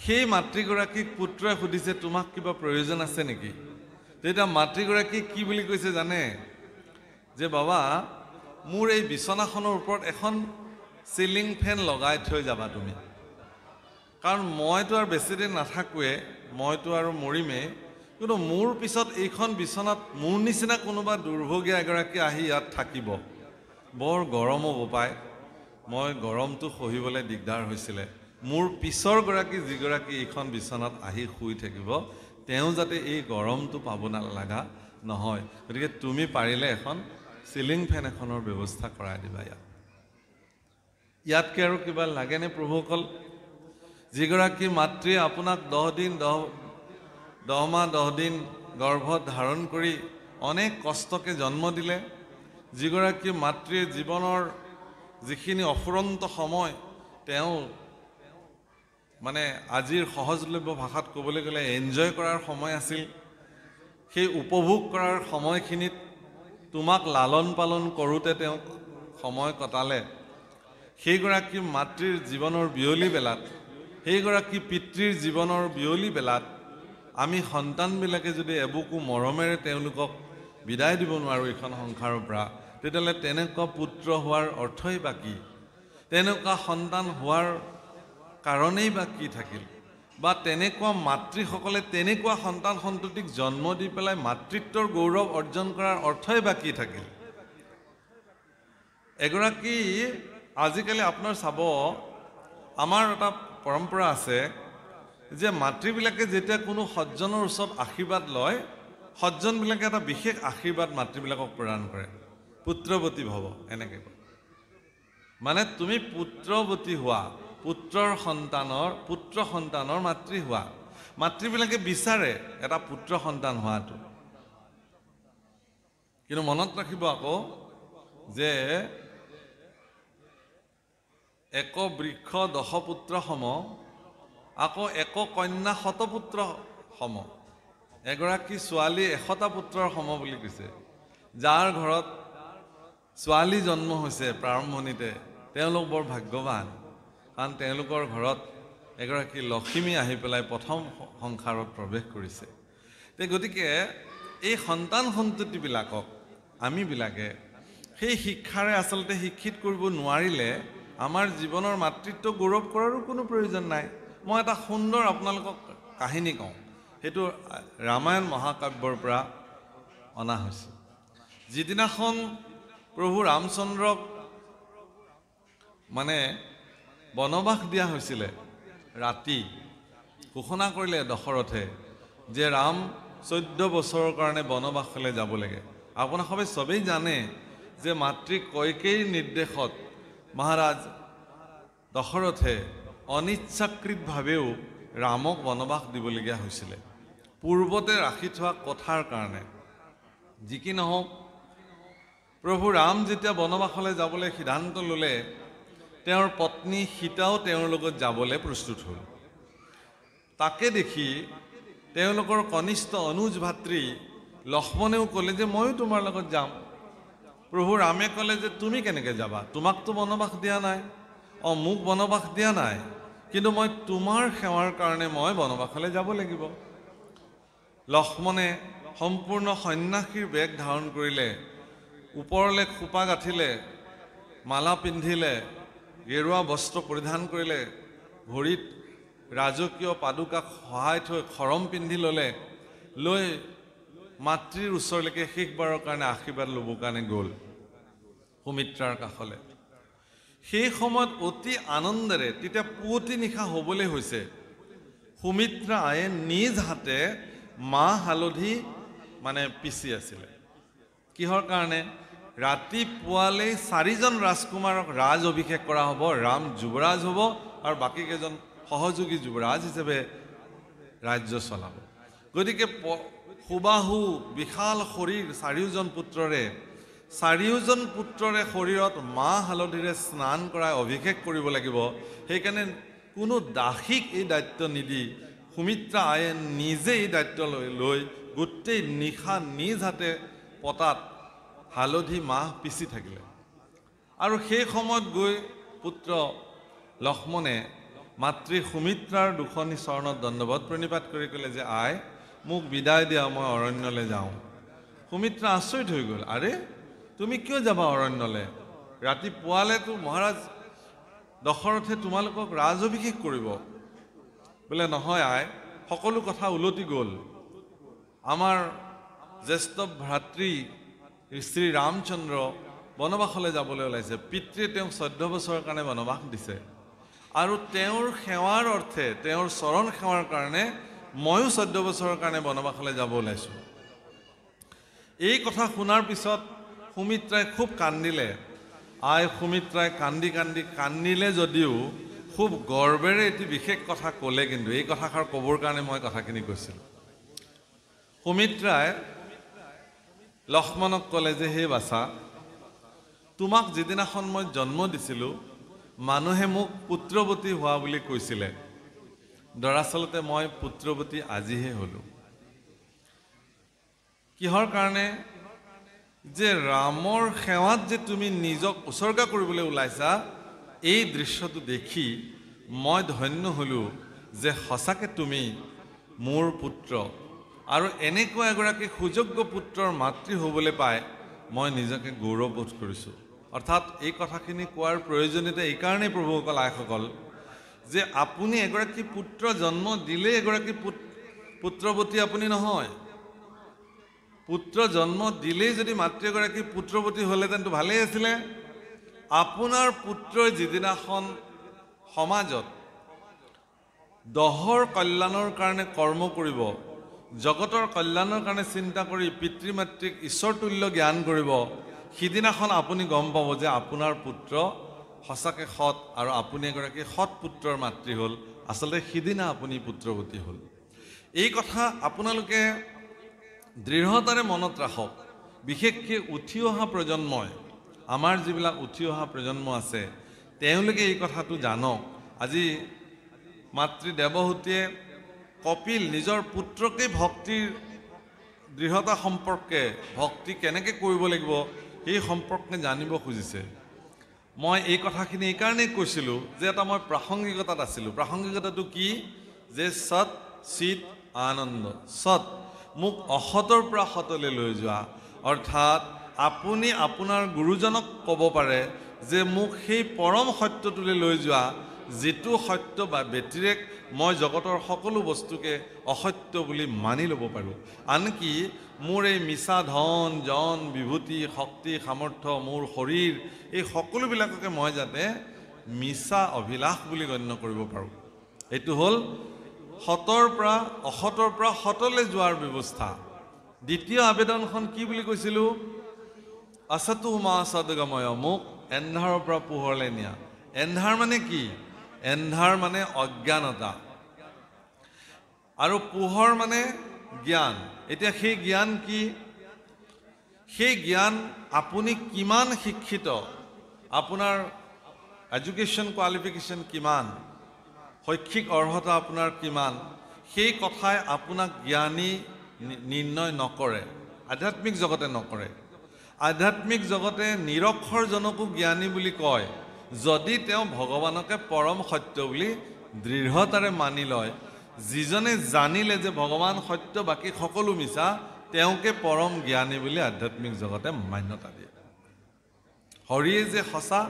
সেই মাতৃগৰাকীক পুত্ৰই সুধিছে তোমাক কিবা প্ৰয়োজন আছে নেকি? তেতিয়া মাতৃগৰাকী কি বুলি কৈছে জানে? যে বাবা, মোৰ এই বিচনাখনৰ ওপৰত এখন চিলিং ফেন লগাই থৈ যাবা তুমি, কাৰণ মইতো আৰু বেছিদিন নাথাকোৱে, মইতো আৰু মৰিমেই, কিন্তু মোৰ পিছত এইখন বিচনাত মোৰ নিচিনা কোনোবা দুৰ্ভগীয়া এগৰাকী আহি ইয়াত থাকিব। বৰ গৰম হ'ব পায়, মই গৰমটো সহিবলৈ দিগদাৰ হৈছিলে, মোৰ পিছৰ গৰাকী যিগৰাকী এইখন বিচনাত আহি শুই থাকিব তেওঁ যাতে এই গৰমটো পাব নালাগা নহয়, গতিকে তুমি পাৰিলে এখন চিলিং ফেন এখনৰ ব্যৱস্থা কৰাই দিবা। ইয়াতকৈ আৰু কিবা লাগেনে প্ৰভুসকল? যিগৰাকী মাতৃয়ে আপোনাক 10 মাহ 10 দিন গৰ্ভত ধাৰণ কৰি অনেক কষ্টকে জন্ম দিলে যিগৰাকী মাতৃৰ জীৱনৰ যিখিনি অফুৰন্ত সময় তেওঁ মানে আজিৰ সহজলভ্য ভাষাত ক'বলৈ গ'লে এনজয় কৰাৰ সময় আছিল সেই উপভোগ কৰাৰ সময়খিনিত তোমাক লালন পালন কৰোঁতে তেওঁ সময় কটালে সেইগৰাকী মাতৃৰ জীৱনৰ বিয়লি বেলাত সেইগৰাকী পিতৃৰ জীৱনৰ বিয়লি বেলাত আমি সন্তানবিলাকে যদি এবুকু মৰমেৰে তেওঁলোকক বিদায় দিব নোৱাৰোঁ এইখন সংসাৰৰ পৰা তেতিয়াহ'লে তেনেকুৱা পুত্ৰ হোৱাৰ অৰ্থই বা কি তেনেকুৱা সন্তান হোৱাৰ কাৰণেই বা কি থাকিল বা তেনেকুৱা মাতৃসকলে তেনেকুৱা সন্তান সন্ততিক জন্ম দি পেলাই মাতৃত্বৰ গৌৰৱ অৰ্জন কৰাৰ অৰ্থই বা কি থাকিল এগৰাকী আজিকালি আপোনাৰ চাব আমাৰ এটা পৰম্পৰা আছে যে মাতৃবিলাকে যেতিয়া কোনো সজ্জনৰ ওচৰত আশীৰ্বাদ লয় সজ্জনবিলাকে এটা বিশেষ আশীৰ্বাদ মাতৃবিলাকক প্ৰদান কৰে পুত্ৰৱতী ভৱ এনেকৈ কয় মানে তুমি পুত্ৰৱতী হোৱা পুত্ৰ সন্তানৰ মাতৃ হোৱা মাতৃবিলাকে বিচাৰে এটা পুত্ৰ সন্তান হোৱাটো কিন্তু মনত ৰাখিব আকৌ যে এক বৃক্ষ 10 পুত্ৰ সম আকৌ এক কন্যা 100 পুত্ৰ সম এগৰাকী ছোৱালী 100টা পুত্ৰৰ সম বুলি কৈছে যাৰ ঘৰত ছোৱালী জন্ম হৈছে প্ৰাৰম্ভণিতে তেওঁলোক বৰ ভাগ্যৱান কাৰণ তেওঁলোকৰ ঘৰত এগৰাকী লক্ষ্মী আহি পেলাই প্ৰথম সংসাৰত প্ৰৱেশ কৰিছে গতিকে এই সন্তান সন্ততিবিলাকক আমিবিলাকে সেই শিক্ষাৰে আচলতে শিক্ষিত কৰিব নোৱাৰিলে আমাৰ জীৱনৰ মাতৃত্ব গৌৰৱ কৰাৰো কোনো প্ৰয়োজন নাই মই এটা সুন্দৰ আপোনালোকক কাহিনী কওঁ সেইটো ৰামায়ণ মহাকাব্যৰ পৰা অনা হৈছে যিদিনাখন প্ৰভু ৰামচন্দ্ৰক মানে বনবাস দিয়া হৈছিলে ৰাতি ঘোষণা কৰিলে দশৰথে যে ৰাম 14 বছৰৰ কাৰণে বনবাসলৈ যাব লাগে আপোনালোকে সবেই জানে যে মাতৃ কইকেয়ীৰ নিৰ্দেশত মহাৰাজ দশৰথে অনিচ্ছাকৃতভাৱেও ৰামক বনবাস দিবলগীয়া হৈছিলে পূৰ্বতে ৰাখি থোৱা কথাৰ কাৰণে যি কি নহওক প্ৰভু ৰাম যেতিয়া বনবাসলৈ যাবলৈ সিদ্ধান্ত ল'লে তেওঁৰ পত্নী সীতাও তেওঁৰ লগত যাবলৈ প্ৰস্তুত হ'ল তাকে দেখি তেওঁলোকৰ কনিষ্ঠ অনুজ ভাতৃ লক্ষ্মণেও ক'লে যে ময়ো তোমাৰ লগত যাম প্ৰভু ৰামে ক'লে যে তুমি কেনেকৈ যাবা তোমাকতো বনবাস দিয়া নাই মোক বনবাস দিয়া নাই কিন্তু মই তোমাৰ সেৱাৰ কাৰণে মই বনবাসলৈ যাব লাগিব লক্ষ্মণে সম্পূৰ্ণ সন্ন্যাসীৰ বেশ ধাৰণ কৰিলে ওপৰলৈ খোপা গাঁঠিলে মালা পিন্ধিলে গেৰুৱা বস্ত্ৰ পৰিধান কৰিলে ভৰিত ৰাজকীয় পাদুকাক সহায় থৈ খৰম পিন্ধি ল'লে লৈ মাতৃৰ ওচৰলৈকে শেষবাৰৰ কাৰণে আশীৰ্বাদ ল'বৰ কাৰণে গ'ল সুমিত্ৰাৰ কাষলৈ সেই সময়ত অতি আনন্দেৰে তেতিয়া পুৱতি নিশা হ'বলৈ হৈছে সুমিত্ৰা আয়ে নিজ হাতে মাহ হালধি মানে পিচি আছিলে কিহৰ কাৰণে ৰাতিপুৱালৈ 4জন ৰাজকুমাৰক ৰাজ অভিষেক কৰা হ'ব ৰাম যুৱৰাজ হ'ব আৰু বাকী কেইজন সহযোগী যুৱৰাজ হিচাপে ৰাজ্য চলাব গতিকে সুবাহু বিশাল শৰীৰ 4জন পুত্ৰৰে শৰীৰত মাহ হালধিৰে স্নান কৰাই অভিষেক কৰিব লাগিব সেইকাৰণে কোনো দাসীক এই দায়িত্ব নিদি সুমিত্ৰা আয়ে নিজে এই দায়িত্ব লৈ গোটেই নিশা নিজ হাতে পতাত হালধি মাহ পিচি থাকিলে আৰু সেই সময়ত গৈ পুত্ৰ লক্ষ্মণে মাতৃ সুমিত্ৰাৰ দুখনি চৰণত দণ্ডৱত প্ৰণিপাত কৰি ক'লে যে আই মোক বিদায় দিয়া মই অৰণ্যলৈ যাওঁ সুমিত্ৰা আচৰিত হৈ গ'ল আৰে তুমি কিয় যাবা অৰণ্যলৈ ৰাতিপুৱালেতো মহাৰাজ দশৰথে তোমালোকক ৰাজ অভিষেক কৰিব বোলে নহয় আই সকলো কথা উলটি গ'ল আমাৰ জ্যেষ্ঠ ভাতৃ শ্ৰী ৰামচন্দ্ৰ বনবাসলৈ যাবলৈ ওলাইছে পিতৃয়ে তেওঁক 14 বছৰৰ কাৰণে বনবাস দিছে আৰু তেওঁৰ সেৱাৰ অৰ্থে তেওঁৰ চৰণ সেৱাৰ কাৰণে ময়ো 14 বছৰৰ কাৰণে বনবাসলৈ যাব ওলাইছোঁ এই কথা শুনাৰ পিছত সুমিত্ৰাই খুব কান্দিলে আই সুমিত্ৰাই কান্দিলে যদিও খুব গৰ্বেৰে এটি বিশেষ কথা ক'লে কিন্তু এই কথাষাৰ ক'বৰ কাৰণে মই কথাখিনি কৈছিলোঁ সুমিত্ৰাই লক্ষ্মণক ক'লে যে হে বাছা, তোমাক যিদিনাখন মই জন্ম দিছিলোঁ মানুহে মোক পুত্ৰৱতী হোৱা বুলি কৈছিলে। দৰাচলতে মই পুত্ৰৱতী আজিহে হ'লোঁ। কিহৰ কাৰণে? যে ৰামৰ সেৱাত যে তুমি নিজক উচৰ্গা কৰিবলৈ ওলাইছা, এই দৃশ্যটো দেখি মই ধন্য হ'লোঁ যে সঁচাকৈ তুমি মোৰ পুত্ৰ, আৰু এনেকুৱা এগৰাকী সুযোগ্য পুত্ৰৰ মাতৃ হ'বলৈ পাই মই নিজকে গৌৰৱবোধ কৰিছোঁ। অৰ্থাৎ এই কথাখিনি কোৱাৰ প্ৰয়োজনীয়তা এইকাৰণেই প্ৰভুসকল, আইসকল, যে আপুনি এগৰাকী পুত্ৰ জন্ম দিলেই এগৰাকী পুত্ৰৱতী আপুনি নহয়। পুত্ৰ জন্ম দিলেই যদি মাতৃ এগৰাকী পুত্ৰৱতী হ'লেহেঁতেনতো ভালেই আছিলে। আপোনাৰ পুত্ৰই যিদিনাখন সমাজত দহৰ কল্যাণৰ কাৰণে কৰ্ম কৰিব, জগতৰ কল্যাণৰ কাৰণে চিন্তা কৰি পিতৃ মাতৃক ঈশ্বৰতুল্য জ্ঞান কৰিব, সিদিনাখন আপুনি গম পাব যে আপোনাৰ পুত্ৰ সঁচাকৈ সৎ, আৰু আপুনি এগৰাকী সৎ পুত্ৰৰ মাতৃ হ'ল। আচলতে সিদিনা আপুনি পুত্ৰৱতী হ'ল। এই কথা আপোনালোকে দৃঢ়তাৰে মনত ৰাখক। বিশেষকৈ উঠি অহা প্ৰজন্মই, আমাৰ যিবিলাক উঠি অহা প্ৰজন্ম আছে, তেওঁলোকে এই কথাটো জানক। আজি মাতৃ দেৱহূতিয়ে কপিল নিজৰ পুত্ৰকে ভক্তিৰ দৃঢ়তা সম্পৰ্কে, ভক্তি কেনেকৈ কৰিব লাগিব সেই সম্পৰ্কে জানিব খুজিছে। মই এই কথাখিনি এইকাৰণেই কৈছিলোঁ যে এটা মই প্ৰাসংগিকতাত আছিলোঁ। প্ৰাসংগিকতাটো কি? যে সৎ চিত আনন্দ। সৎ মোক অসতৰ পৰা সতলৈ লৈ যোৱা, অৰ্থাৎ আপুনি আপোনাৰ গুৰুজনক ক'ব পাৰে যে মোক সেই পৰম সত্যটোলৈ লৈ যোৱা, যিটো সত্য বা ব্যতিৰেক মই জগতৰ সকলো বস্তুকে অসত্য বুলি মানি ল'ব পাৰোঁ। আনকি মোৰ এই মিছা ধন জন বিভূতি শক্তি সামৰ্থ্য, মোৰ শৰীৰ, এই সকলোবিলাককে মই যাতে মিছা অভিলাষ বুলি গণ্য কৰিব পাৰোঁ। এইটো হ'ল সতৰ পৰা অসতৰ পৰা সতলৈ যোৱাৰ ব্যৱস্থা। দ্বিতীয় আবেদনখন কি বুলি কৈছিলোঁ? আছাতু মা সদগময়, মোক এন্ধাৰৰ পৰা পোহৰলৈ নিয়া। এন্ধাৰ মানে কি? এন্ধাৰ মানে অজ্ঞানতা, আৰু পোহৰ মানে জ্ঞান। এতিয়া সেই জ্ঞান কি? সেই জ্ঞান আপুনি কিমান শিক্ষিত, আপোনাৰ এডুকেশ্যন কোৱালিফিকেশ্যন কিমান, শৈক্ষিক অৰ্হতা আপোনাৰ কিমান, সেই কথাই আপোনাক জ্ঞানী নিৰ্ণয় নকৰে। আধ্যাত্মিক জগতে নকৰে। আধ্যাত্মিক জগতে নিৰক্ষৰজনকো জ্ঞানী বুলি কয় যদি তেওঁ ভগৱানকে পৰম সত্য বুলি দৃঢ়তাৰে মানি লয়। যিজনে জানিলে যে ভগৱান সত্য, বাকী সকলো মিছা, তেওঁকে পৰম জ্ঞানী বুলি আধ্যাত্মিক জগতে মান্যতা দিয়ে। হৰিয়ে যে সঁচা,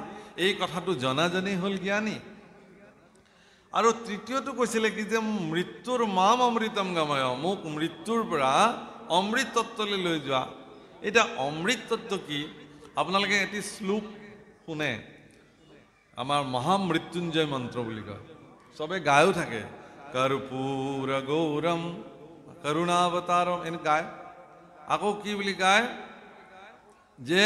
এই কথাটো জনাজনেই হ'ল জ্ঞানী। আৰু তৃতীয়টো কৈছিলে কি? যে মৃত্যুৰ মাম অমৃতম গময়, মোক মৃত্যুৰ পৰা অমৃত তত্ত্বলৈ লৈ যোৱা। এতিয়া অমৃত তত্ত্ব কি? আপোনালোকে এটি শ্লোক শুনে, আমাৰ মহামৃত্যুঞ্জয় মন্ত্ৰ বুলি কয়, চবে গায়ো থাকে। কৰ্পূৰ গৌৰম কৰুণাৱতাৰম, এনে গায়। আকৌ কি বুলি গায়? যে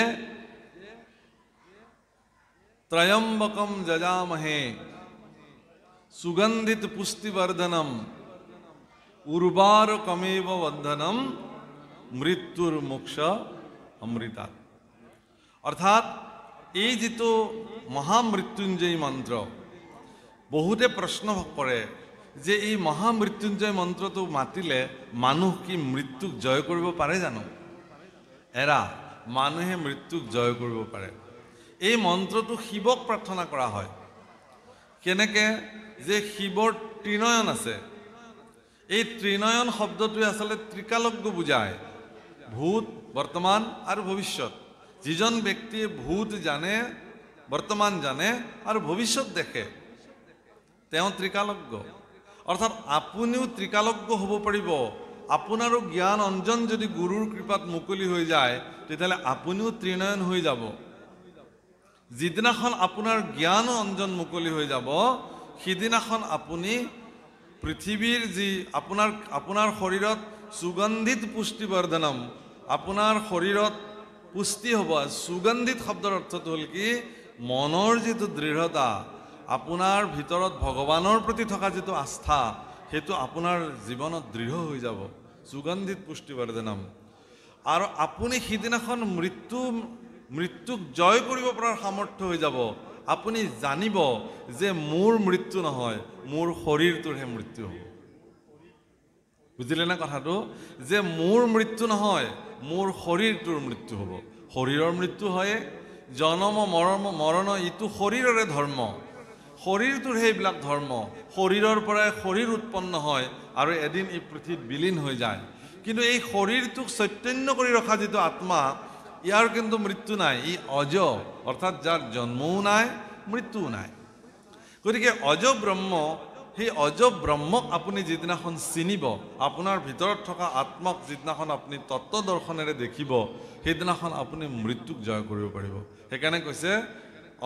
ত্ৰয়ম্বকম যজামহে সুগন্ধিত পুষ্টিবৰ্ধনম উৰ্বাৰকমেব বন্ধনম মৃত্যুৰ মোক্ষ অমৃতাৎ। অৰ্থাৎ এই যিটো মহামৃত্যুঞ্জয় মন্ত্ৰ, বহুতে প্ৰশ্ন কৰে যে এই মহামৃত্যুঞ্জয় মন্ত্ৰটো মাতিলে মানুহ কি মৃত্যুক জয় কৰিব পাৰে জানো? এৰা, মানুহে মৃত্যুক জয় কৰিব পাৰে। এই মন্ত্ৰটো শিৱক প্ৰাৰ্থনা কৰা হয়। কেনেকৈ? যে শিৱৰ ত্ৰিনয়ন আছে। এই ত্ৰিনয়ন শব্দটোৱে আচলতে ত্ৰিকালজ্ঞ বুজায়, ভূত, বৰ্তমান আৰু ভৱিষ্যত। যিজন ব্যক্তিয়ে ভূত জানে, বৰ্তমান জানে আৰু ভৱিষ্যত দেখে, তেওঁ ত্ৰিকালজ্ঞ। অৰ্থাৎ আপুনিও ত্ৰিকালজ্ঞ হ'ব পাৰিব। আপোনাৰো জ্ঞান অঞ্জন যদি গুৰুৰ কৃপাত মুকলি হৈ যায়, তেতিয়াহ'লে আপুনিও ত্ৰিনয়ন হৈ যাব। যিদিনাখন আপোনাৰ জ্ঞান অঞ্জন মুকলি হৈ যাব, সিদিনাখন আপুনি পৃথিৱীৰ যি আপোনাৰ শৰীৰত সুগন্ধিত পুষ্টিবৰ্ধনম, আপোনাৰ শৰীৰত পুষ্টি হ'ব। সুগন্ধিত শব্দৰ অৰ্থটো হ'ল কি? মনৰ যিটো দৃঢ়তা, আপোনাৰ ভিতৰত ভগৱানৰ প্ৰতি থকা যিটো আস্থা, সেইটো আপোনাৰ জীৱনত দৃঢ় হৈ যাব। সুগন্ধিত পুষ্টিবৰ্ধনম। আৰু আপুনি সিদিনাখন মৃত্যুক জয় কৰিব পৰাৰ সামৰ্থ্য হৈ যাব। আপুনি জানিব যে মোৰ মৃত্যু নহয়, মোৰ শৰীৰটোৰহে মৃত্যু হ'ব। বুজিলে না কথাটো? যে মোৰ মৃত্যু নহয়, মোৰ শৰীৰটোৰ মৃত্যু হ'ব। শৰীৰৰ মৃত্যু হয়, জনম মৰণ ইটো শৰীৰৰে ধৰ্ম। শৰীৰটোৰ সেইবিলাক ধৰ্ম। শৰীৰৰ পৰাই শৰীৰ উৎপন্ন হয় আৰু এদিন এই পৃথিৱীত বিলীন হৈ যায়। কিন্তু এই শৰীৰটোক চৈতন্য কৰি ৰখা যিটো আত্মা, ইয়াৰ কিন্তু মৃত্যু নাই। ই অজ, অৰ্থাৎ যাৰ জন্মও নাই, মৃত্যুও নাই। গতিকে অজ ব্ৰহ্ম, সেই অজ ব্ৰহ্মক আপুনি যিদিনাখন চিনিব, আপোনাৰ ভিতৰত থকা আত্মাক যিদিনাখন আপুনি তত্ত্ব দৰ্শনেৰে দেখিব, সেইদিনাখন আপুনি মৃত্যুক জয় কৰিব পাৰিব। সেইকাৰণে কৈছে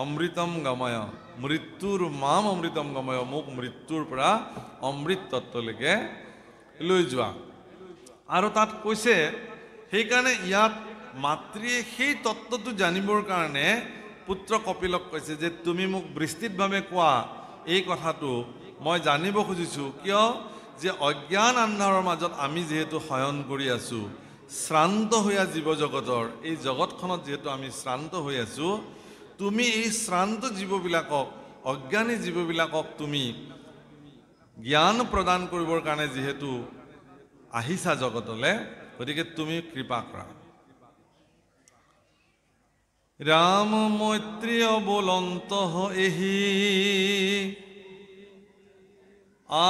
অমৃতম গময়, মৃত্যুৰ মাম অমৃতম গময়, মোক মৃত্যুৰ পৰা অমৃত তত্ত্বলৈকে লৈ যোৱা। আৰু তাত কৈছে, সেইকাৰণে ইয়াত মাতৃয়ে সেই তত্ত্বটো জানিবৰ কাৰণে পুত্ৰ কপিলক কৈছে যে তুমি মোক বিস্তৃতভাৱে কোৱা এই কথাটো, মই জানিব খুজিছোঁ। কিয়? যে অজ্ঞান আন্ধাৰৰ মাজত আমি যিহেতু শয়ন কৰি আছোঁ, শ্ৰান্ত হোৱা জীৱ জগতৰ এই জগতখনত যিহেতু আমি শ্ৰান্ত হৈ আছোঁ, তুমি এই শ্ৰান্ত জীৱবিলাকক, অজ্ঞানী জীৱবিলাকক তুমি জ্ঞান প্ৰদান কৰিবৰ কাৰণে যিহেতু আহিছা জগতলৈ, গতিকে তুমি কৃপা কৰা। ৰাম মৈত্ৰী অবলন্ত এহি,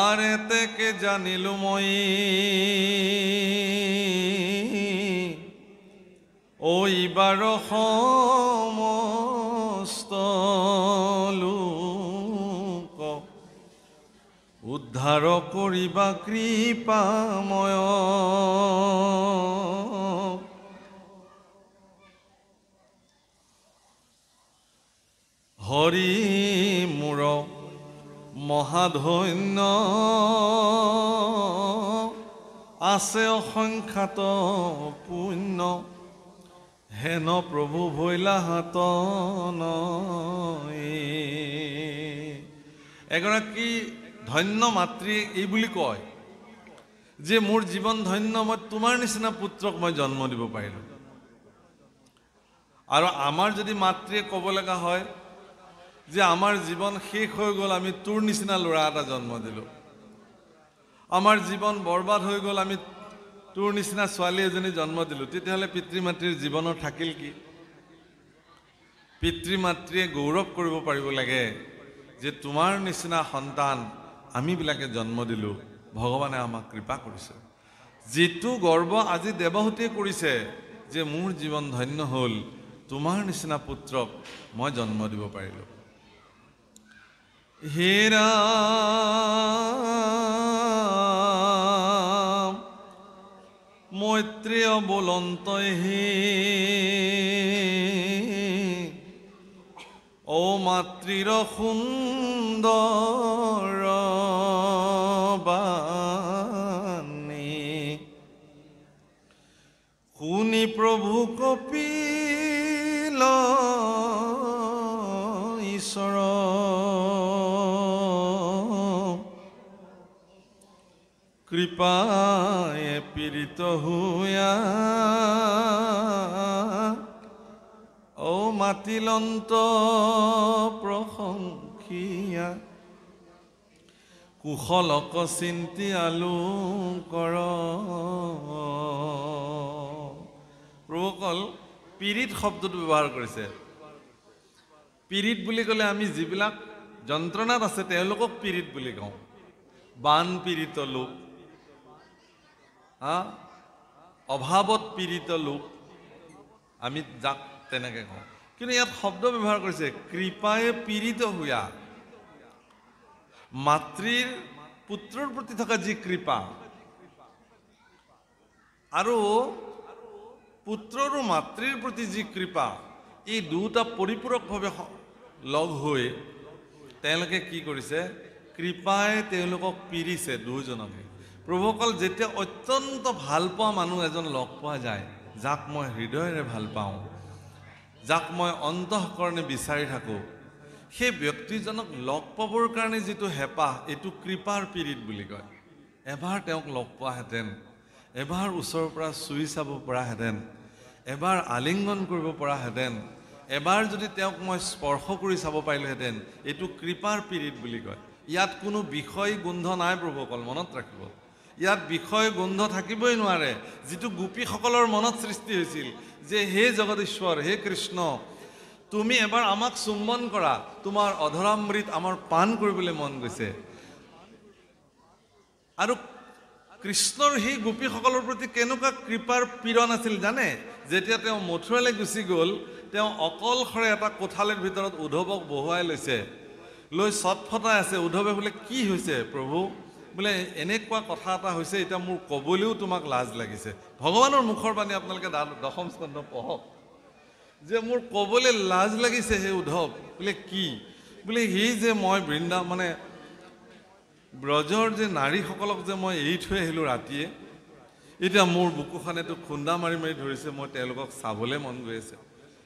আৰ এতেকে জানিলো মই, ওইবাৰ সমস্ত লোক উদ্ধাৰ কৰিবা কৃপাময়। হৰি মোৰ মহাধন্য, আছে অসংখ্যাত পুণ্য, হেন প্ৰভু ভৈলা হাত নয়। এগৰাকী ধন্য মাতৃয়ে এই বুলি কয় যে মোৰ জীৱন ধন্য, মই তোমাৰ নিচিনা পুত্ৰক মই জন্ম দিব পাৰিলোঁ। আৰু আমাৰ যদি মাতৃয়ে ক'ব লগা হয় যে আমাৰ জীৱন শেষ হৈ গ'ল, আমি তোৰ নিচিনা ল'ৰা এটা জন্ম দিলোঁ, আমাৰ জীৱন বৰবাদ হৈ গ'ল, আমি তোৰ নিচিনা ছোৱালী এজনী জন্ম দিলোঁ, তেতিয়াহ'লে পিতৃ মাতৃৰ জীৱনৰ থাকিল কি? পিতৃ মাতৃয়ে গৌৰৱ কৰিব পাৰিব লাগে যে তোমাৰ নিচিনা সন্তান আমিবিলাকে জন্ম দিলোঁ, ভগৱানে আমাক কৃপা কৰিছে। যিটো গৰ্ব আজি দেৱহূতিয়ে কৰিছে যে মোৰ জীৱন ধন্য হ'ল, তোমাৰ নিচিনা পুত্ৰক মই জন্ম দিব পাৰিলোঁ। হে ৰাম মৈত্ৰী অবলন্ত এহি, ও মাতৃৰ সুন্দৰ বাণী, শুনি প্ৰভু কপিল ঈশ্বৰ, কৃপায়ে পীড়িত হুয়া, ও মাতিলন্ত প্ৰশংসিয়া, কুশলক চিন্তি আলু কৰ। প্ৰভুসকল পীড়িত শব্দটো ব্যৱহাৰ কৰিছে। পীড়িত বুলি ক'লে আমি যিবিলাক যন্ত্ৰণাত আছে তেওঁলোকক পীড়িত বুলি কওঁ। বান পীড়িত লোক, অভাৱত পীড়িত লোক, আমি যাক তেনেকৈ কওঁ। কিন্তু ইয়াত শব্দ ব্যৱহাৰ কৰিছে কৃপায়ে পীড়িত হোৱা। মাতৃৰ পুত্ৰৰ প্ৰতি থকা যি কৃপা আৰু পুত্ৰৰো মাতৃৰ প্ৰতি যি কৃপা, এই দুটা পৰিপূৰকভাৱে লগ হৈ তেওঁলোকে কি কৰিছে? কৃপাই তেওঁলোকক পীড়িছে দুয়োজনকে। প্ৰভুসকল যেতিয়া অত্যন্ত ভাল পোৱা মানুহ এজন লগ পোৱা যায়, যাক মই হৃদয়েৰে ভাল পাওঁ, যাক মই অন্তঃকৰণে বিচাৰি থাকোঁ, সেই ব্যক্তিজনক লগ পাবৰ কাৰণে যিটো হেঁপাহ, এইটো কৃপাৰ পীড়িত বুলি কয়। এবাৰ তেওঁক লগ পোৱাহেঁতেন, এবাৰ ওচৰৰ পৰা চুই চাব পৰাহেঁতেন, এবাৰ আলিংগন কৰিব পৰাহেঁতেন, এবাৰ যদি তেওঁক মই স্পৰ্শ কৰি চাব পাৰিলোহেঁতেন, এইটো কৃপাৰ পীড়িত বুলি কয়। ইয়াত কোনো বিষয় গোন্ধ নাই প্ৰভুসকল, মনত ৰাখিব। ইয়াত বিষয় গোন্ধ থাকিবই নোৱাৰে, যিটো গোপীসকলৰ মনত সৃষ্টি হৈছিল যে হে জগদীশ্বৰ, হে কৃষ্ণ, তুমি এবাৰ আমাক চুম্বন কৰা, তোমাৰ অধৰামৃত আমাৰ পাণ কৰিবলৈ মন গৈছে। আৰু কৃষ্ণৰ সেই গোপীসকলৰ প্ৰতি কেনেকুৱা কৃপাৰ পীড়ন আছিল জানে? যেতিয়া তেওঁ মথুৰালৈ গুচি গ'ল, তেওঁ অকলশৰে এটা কোঠালিৰ ভিতৰত উদ্ধৱক বহুৱাই লৈছে, লৈ চটফটাই আছে। উদ্ধৱে বোলে কি হৈছে প্ৰভু? বোলে এনেকুৱা কথা এটা হৈছে, এতিয়া মোৰ ক'বলৈও তোমাক লাজ লাগিছে। ভগৱানৰ মুখৰ বাণী আপোনালোকে 10ম স্কন্ধ পঢ়ক, যে মোৰ ক'বলৈ লাজ লাগিছে হে উদ্ধৱ। বোলে কি? বোলে সেই যে মই মানে ব্ৰজৰ যে নাৰীসকলক যে মই এৰি থৈ আহিলোঁ ৰাতিয়ে, এতিয়া মোৰ বুকুখনেতো খুন্দা মাৰি মাৰি ধৰিছে, মই তেওঁলোকক চাবলৈ মন গৈ আছে।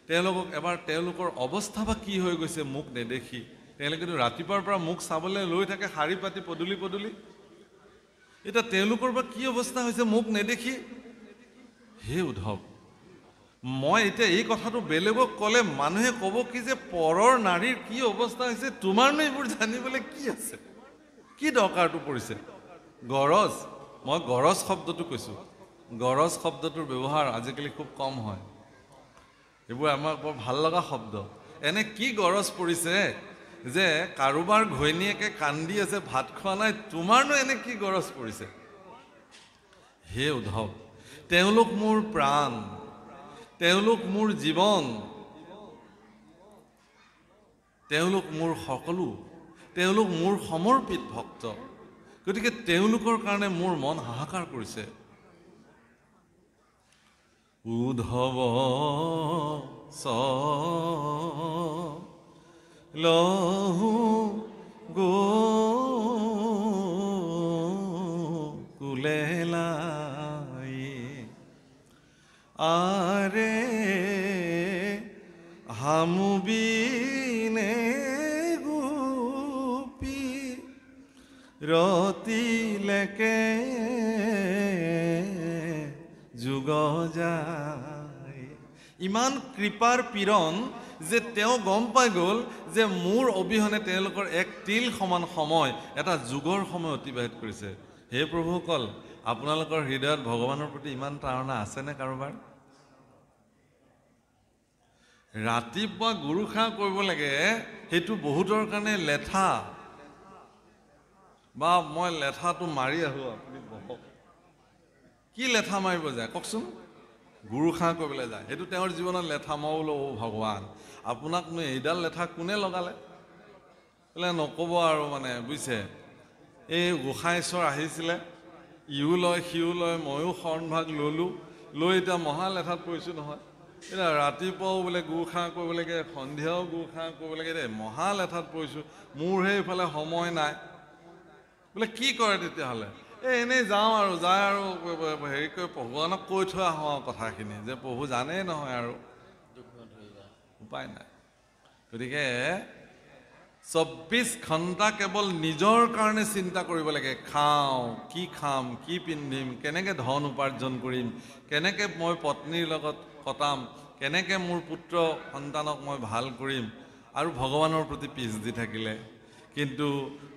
তেওঁলোকক এবাৰ তেওঁলোকৰ অৱস্থা বা কি হৈ গৈছে মোক নেদেখি। তেওঁলোকেতো ৰাতিপুৱাৰ পৰা মোক চাবলৈ লৈ থাকে শাৰী পাতি পদূলি পদূলি। এতিয়া তেওঁলোকৰ বা কি অৱস্থা হৈছে মোক নেদেখি। হে উদ্ধৱ, মই এতিয়া এই কথাটো বেলেগক ক'লে মানুহে ক'ব কি যে পৰৰ নাৰীৰ কি অৱস্থা হৈছে, তোমাৰনো এইবোৰ জানিবলৈ কি আছে? কি দৰকাৰটো পৰিছে? গৰজ, মই গৰজ শব্দটো কৈছোঁ। গৰজ শব্দটোৰ ব্যৱহাৰ আজিকালি খুব কম হয়। এইবোৰ আমাৰ বৰ ভাল লগা শব্দ। এনে কি গৰজ পৰিছে যে কাৰোবাৰ ঘৈণীয়েকে কান্দি আছে, ভাত খোৱা নাই, তোমাৰনো এনে কি গৰজ পৰিছে? হে উদ্ধৱ, তেওঁলোক মোৰ প্ৰাণ, তেওঁলোক মোৰ জীৱন, তেওঁলোক মোৰ সকলো, তেওঁলোক মোৰ সমৰ্পিত ভক্ত। গতিকে তেওঁলোকৰ কাৰণে মোৰ মন হাহাকাৰ কৰিছে। উদ্ধৱ লহু গোকুলেলাই আৰে হামুবিনে গোপী ৰতিলেকে যুগ যায়। ইমান কৃপাৰ পীড়ন যে তেওঁ গম পাই গ'ল যে মোৰ অবিহনে তেওঁলোকৰ এক তিল সমান সময়, এটা যুগৰ সময় অতিবাহিত কৰিছে। হে প্ৰভুসকল, আপোনালোকৰ হৃদয়ত ভগৱানৰ প্ৰতি ইমান তাৰণা আছেনে কাৰোবাৰ? ৰাতিপুৱা গুৰুসেৱা কৰিব লাগে, সেইটো বহুতৰ কাৰণে লেঠা, বা মই লেঠাটো মাৰি আহোঁ, আপুনি বহক। কি লেঠা মাৰিব যায় কওকচোন? গুৰুসেৱা কৰিবলৈ যায়, সেইটো তেওঁৰ জীৱনত লেঠা। মই বোলো অ' ভগৱান, আপোনাকনো এইডাল লেঠা কোনে লগালে? বোলে নক'ব আৰু মানে বুজিছে, এই গোসাঁইশ্বৰ আহিছিলে, ইও লয় সিও লয়, ময়ো শৰণভাগ ল'লোঁ, লৈ এতিয়া মহা লেঠাত পৰিছোঁ নহয়। এতিয়া ৰাতিপুৱাও বোলে গুৰুসেৱা কৰিব লাগে, সন্ধিয়াও গুৰুসেৱা কৰিব লাগে, দেই মহা লেঠাত পৰিছোঁ, মোৰহে এইফালে সময় নাই। বোলে কি কৰে তেতিয়াহ'লে? এনেই যাওঁ আৰু যায় আৰু হেৰি কৰি ভগৱানক কৈ থৈ আহোঁ আৰু কথাখিনি, যে প্ৰভু জানেই নহয় আৰু উপায় নাই। গতিকে 24 ঘণ্টা কেৱল নিজৰ কাৰণে চিন্তা কৰিব লাগে। খাওঁ, কি খাম, কি পিন্ধিম, কেনেকৈ ধন উপাৰ্জন কৰিম, কেনেকৈ মই পত্নীৰ লগত কটাম, কেনেকৈ মোৰ পুত্ৰ সন্তানক মই ভাল কৰিম, আৰু ভগৱানৰ প্ৰতি পিছ দি থাকিলে। কিন্তু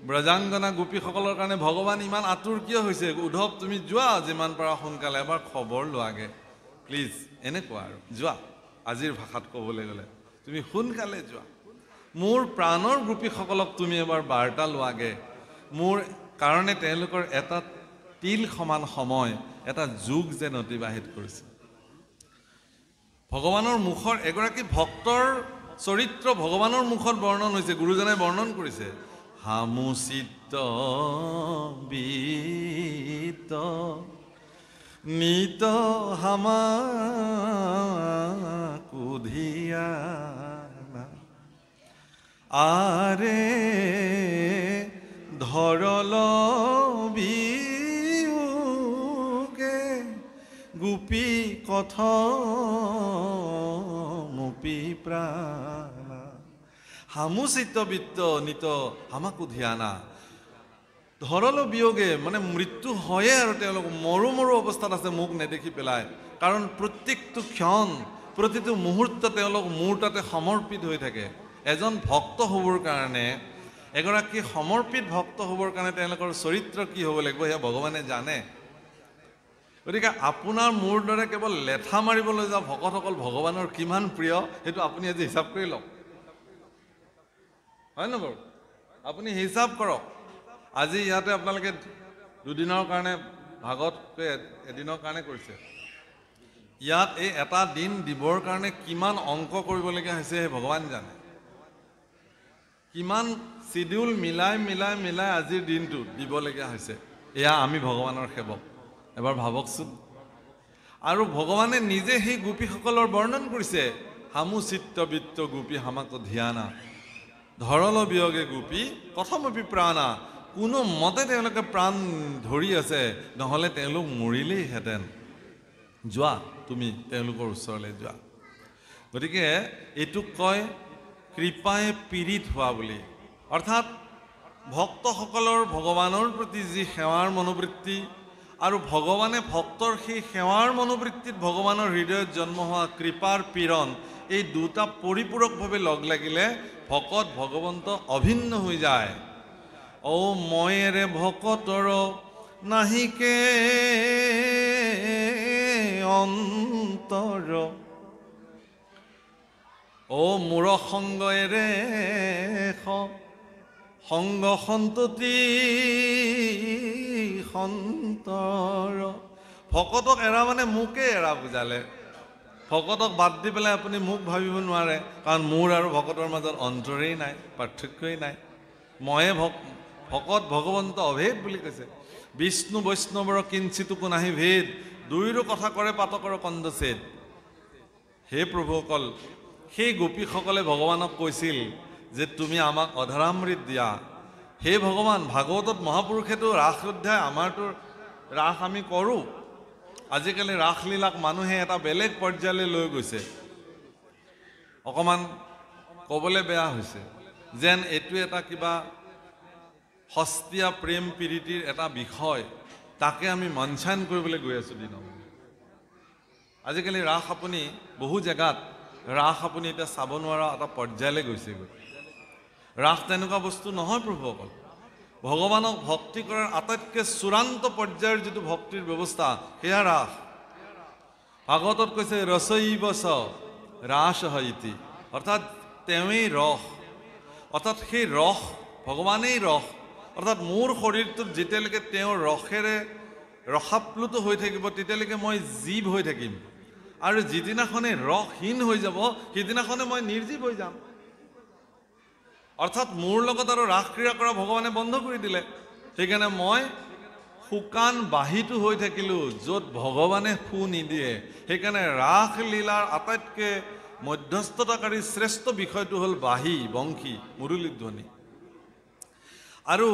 ব্ৰজাংগনা গোপীসকলৰ কাৰণে ভগৱান ইমান আতুৰ কিয় হৈছে? উদ্ধৱ, তুমি যোৱা যিমান পাৰা সোনকালে, এবাৰ খবৰ লোৱাগে প্লিজ। এনেকুৱা আৰু যোৱা, আজিৰ ভাষাত ক'বলৈ গ'লে তুমি সোনকালে যোৱা, মোৰ প্ৰাণৰ গোপীসকলক তুমি এবাৰ বাৰ্তা লোৱাগে। মোৰ কাৰণে তেওঁলোকৰ এটা তিল সমান সময়, এটা যুগ যেন অতিবাহিত কৰিছে। ভগৱানৰ মুখৰ এগৰাকী ভক্তৰ চৰিত্ৰ ভগৱানৰ মুখত বৰ্ণন হৈছে, গুৰুজনে বৰ্ণন কৰিছে। হামুচিত বিত নিত হামা কুধিয়ানা আৰে ধৰল বিয়োগে গোপী কথমপি প্ৰাণা। হামুচিত বিত্ত নিত হামাকুধিয়ানা। ধৰল বিয়োগে মানে মৃত্যু হয়ে আৰু তেওঁলোক মৰু মৰু অৱস্থাত আছে মোক নেদেখি পেলাই, কাৰণ প্ৰত্যেকটো ক্ষণ প্ৰতিটো মুহূৰ্ত তেওঁলোক মোৰ তাতে সমৰ্পিত হৈ থাকে। এজন ভক্ত হ'বৰ কাৰণে, এগৰাকী সমৰ্পিত ভক্ত হ'বৰ কাৰণে তেওঁলোকৰ চৰিত্ৰ কি হ'ব লাগিব সেয়া ভগৱানে জানে। গতিকে আপোনাৰ মোৰ দৰে কেৱল লেঠা মাৰিবলৈ যোৱা ভকতসকল ভগৱানৰ কিমান প্ৰিয় সেইটো আপুনি আজি হিচাপ কৰি লওক, হয় ন বাৰু? আপুনি হিচাপ কৰক। আজি ইয়াতে আপোনালোকে দুদিনৰ কাৰণে ভাগতকৈ এদিনৰ কাৰণে কৰিছে, ইয়াত এই এটা দিন দিবৰ কাৰণে কিমান অংক কৰিবলগীয়া হৈছে সেই ভগৱান জানে। কিমান চিডিউল মিলাই মিলাই মিলাই আজিৰ দিনটো দিবলগীয়া হৈছে। এয়া আমি ভগৱানৰ সেৱক, এবাৰ ভাবকচোন। আৰু ভগৱানে নিজে সেই গোপীসকলৰ বৰ্ণন কৰিছে, হামু চিত্তবিত্ত গোপী হামাক ধ্যানা ধৰল বিয়োগে গোপী কথমপি প্ৰাণা। কোনো মতে তেওঁলোকে প্ৰাণ ধৰি আছে, নহ'লে তেওঁলোক মৰিলেইহেঁতেন। যোৱা তুমি তেওঁলোকৰ ওচৰলৈ যোৱা। গতিকে এইটোক কয় কৃপাই পীড়িত হোৱা বুলি। অৰ্থাৎ ভক্তসকলৰ ভগৱানৰ প্ৰতি যি সেৱাৰ মনোবৃত্তি আৰু ভগৱানে ভক্তৰ সেই সেৱাৰ মনোবৃত্তিত ভগৱানৰ হৃদয়ত জন্ম হোৱা কৃপাৰ পীড়ন, এই দুটা পৰিপূৰকভাৱে লগ লাগিলে ভকত ভগৱন্ত অভিন্ন হৈ যায়। ও ময়েৰে ভকতৰ নাহিকে অন্তৰ, ও মোৰ সংগয়েৰে সংগ সন্ততি সন্তৰ। ভকতক এৰা মানে মোকে এৰা বুজালে। ভকতক বাদ দি পেলাই আপুনি মোক ভাবিব নোৱাৰে, কাৰণ মোৰ আৰু ভকতৰ মাজত অন্তৰেই নাই, পাৰ্থক্যই নাই। ময়ে ভকত ভগৱন্ত অভেদ বুলি কৈছে। বিষ্ণু বৈষ্ণৱৰ কিঞ্চিতকো নাহি ভেদ, দুয়োৰো কথা কৰে পাতকৰ কন্দছেদ। হে প্ৰভুসকল, সেই গোপীসকলে ভগৱানক কৈছিল যে তুমি আমাক অধৰামৃত দিয়া। হে ভগৱান, ভাগৱতত মহাপুৰুষেতো ৰাস অধ্যায়, আমাৰতো ৰাস আমি কৰোঁ। আজিকালি ৰাসলীলাক মানুহে এটা বেলেগ পৰ্যায়লৈ লৈ গৈছে। অকণমান ক'বলৈ বেয়া হৈছে, যেন এইটো এটা কিবা সস্তীয়া প্ৰেম প্ৰীতিৰ এটা বিষয়, তাকে আমি মঞ্চায়ন কৰিবলৈ গৈ আছোঁ দিনক। আজিকালি ৰাস আপুনি বহু জেগাত ৰাস আপুনি এতিয়া চাব নোৱাৰা এটা পৰ্যায়লৈ গৈছেগৈ। ৰাস তেনেকুৱা বস্তু নহয় প্ৰভুসকল। ভগৱানক ভক্তি কৰাৰ আটাইতকৈ চূড়ান্ত পৰ্যায়ৰ যিটো ভক্তিৰ ব্যৱস্থা, সেয়া ৰাস। ভাগৱতত কৈছে ৰসৈবচ ৰাস ইতি, অৰ্থাৎ তেওঁৱেই ৰস। অৰ্থাৎ সেই ৰস, ভগৱানেই ৰস। অৰ্থাৎ মোৰ শৰীৰটোত যেতিয়ালৈকে তেওঁৰ ৰসেৰে ৰসাপ্লুত হৈ থাকিব, তেতিয়ালৈকে মই জীৱ হৈ থাকিম। আৰু যিদিনাখনে ৰসহীন হৈ যাব, সেইদিনাখনে মই নিৰ্জীৱ হৈ যাম। অৰ্থাৎ মোৰ লগত আৰু ৰাস ক্ৰীড়া কৰা ভগৱানে বন্ধ কৰি দিলে। সেইকাৰণে মই শুকান বাঁহীটো হৈ থাকিলোঁ, য'ত ভগৱানে সু নিদিয়ে। সেইকাৰণে ৰাসলীলাৰ আটাইতকৈ মধ্যস্থতাকাৰী শ্ৰেষ্ঠ বিষয়টো হ'ল বাঁহী, বংশী, মুৰুলীধ্বনি। আৰু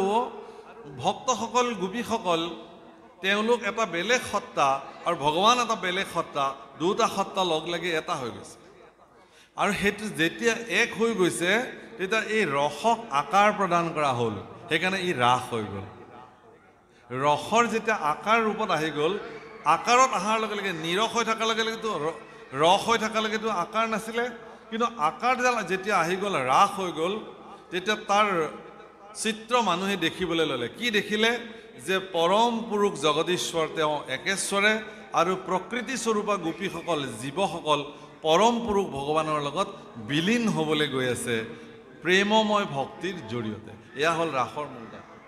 ভক্তসকল, গোপীসকল, তেওঁলোক এটা বেলেগ সত্তা আৰু ভগৱান এটা বেলেগ সত্তা, দুটা সত্তা লগ লাগি এটা হৈ গৈছে। আৰু সেইটো যেতিয়া এক হৈ গৈছে, তেতিয়া এই ৰসক আকাৰ প্ৰদান কৰা হ'ল। সেইকাৰণে ই ৰাস হৈ গ'ল। ৰসৰ যেতিয়া আকাৰ ৰূপত আহি গ'ল, আকাৰত অহাৰ লগে লগে নিৰস হৈ থকাৰ লগে লগেতো ৰস হৈ থকাৰ লগেতো আকাৰ নাছিলে, কিন্তু আকাৰডাল যেতিয়া আহি গ'ল, ৰাস হৈ গ'ল, তেতিয়া তাৰ চিত্ৰ মানুহে দেখিবলৈ ল'লে। কি দেখিলে? যে পৰম পুৰুষ জগদীশ্বৰ তেওঁ একেশ্বৰে, আৰু প্ৰকৃতি স্বৰূপা গোপীসকল, জীৱসকল পৰম পুৰুষ ভগৱানৰ লগত বিলীন হ'বলৈ গৈ আছে প্ৰেমময় ভক্তিৰ জৰিয়তে। এয়া হ'ল ৰাসৰ মূল তাৎপৰ্য।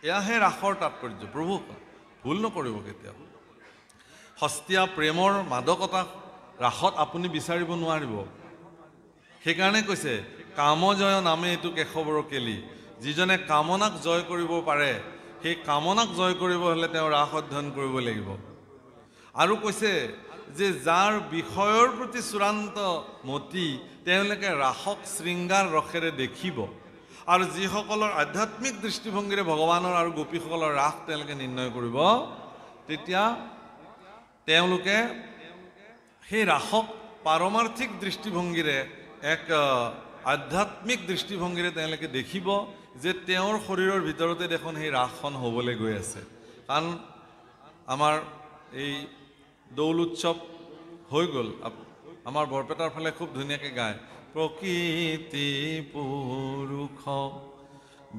এয়াহে ৰাসৰ তাৎপৰ্য। প্ৰভু ভুল নকৰিব কেতিয়াও। সস্তীয়া প্ৰেমৰ মাদকতা ৰাসত আপুনি বিচাৰিব নোৱাৰিব। সেইকাৰণে কৈছে কামজয় নামে এইটো কেশৱৰ কেলি। যিজনে কামনাক জয় কৰিব পাৰে, সেই কামনাক জয় কৰিব হ'লে তেওঁ ৰাস অধ্যয়ন কৰিব লাগিব। আৰু কৈছে যে যাৰ বিষয়ৰ প্ৰতি চূড়ান্ত মতি, তেওঁলোকে ৰাসক শৃংগাৰ ৰসেৰে দেখিব। আৰু যিসকলৰ আধ্যাত্মিক দৃষ্টিভংগীৰে ভগৱানৰ আৰু গোপীসকলৰ ৰাস তেওঁলোকে নিৰ্ণয় কৰিব, তেতিয়া তেওঁলোকে সেই ৰাসক পাৰমাৰ্থিক দৃষ্টিভংগীৰে এক আধ্যাত্মিক দৃষ্টিভংগীৰে তেওঁলোকে দেখিব যে তেওঁৰ শৰীৰৰ ভিতৰতে দেখোন সেই ৰাসখন হ'বলৈ গৈ আছে। কাৰণ আমাৰ এই দৌল উৎসৱ হৈ গ'ল, আমাৰ বৰপেটাৰ ফালে খুব ধুনীয়াকৈ গায়, প্ৰকৃতি পুৰুষ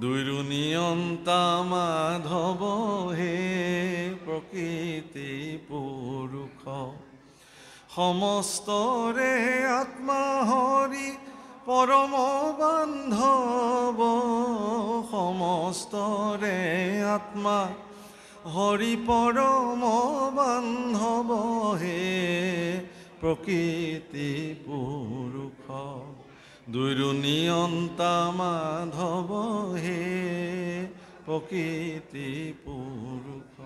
দুইৰো নিয়ন্তা মাধৱ হে প্ৰকৃতি পুৰুষ সমস্তৰে আত্মা হৰি পৰম বান্ধৱ সমস্তৰে আত্মা হৰি পৰম বান্ধৱ হে প্ৰকৃতি পুৰুষ দুইৰো নিয়ন্তা মাধৱ হে প্ৰকৃতি পুৰুষ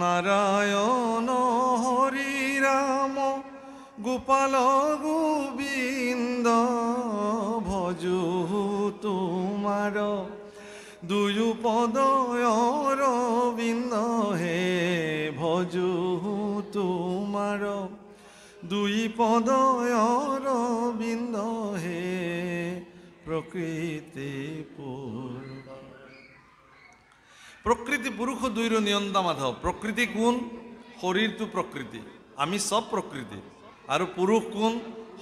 নাৰায়ণ হৰি ৰাম গোপাল গোবিন্দ ভজু তোমাৰ দুয়ো পদয় অৰবিন্দ হে ভজু তোমাৰ দুই পদয় অৰবিন্দ হে প্ৰকৃতি পুৰুষ প্ৰকৃতি পুৰুষ দুইৰো নিয়ন্তা মাধৱ। প্ৰকৃতি কোন? শৰীৰটো প্ৰকৃতি, আমি চব প্ৰকৃতি। আৰু পুৰুষ কোন?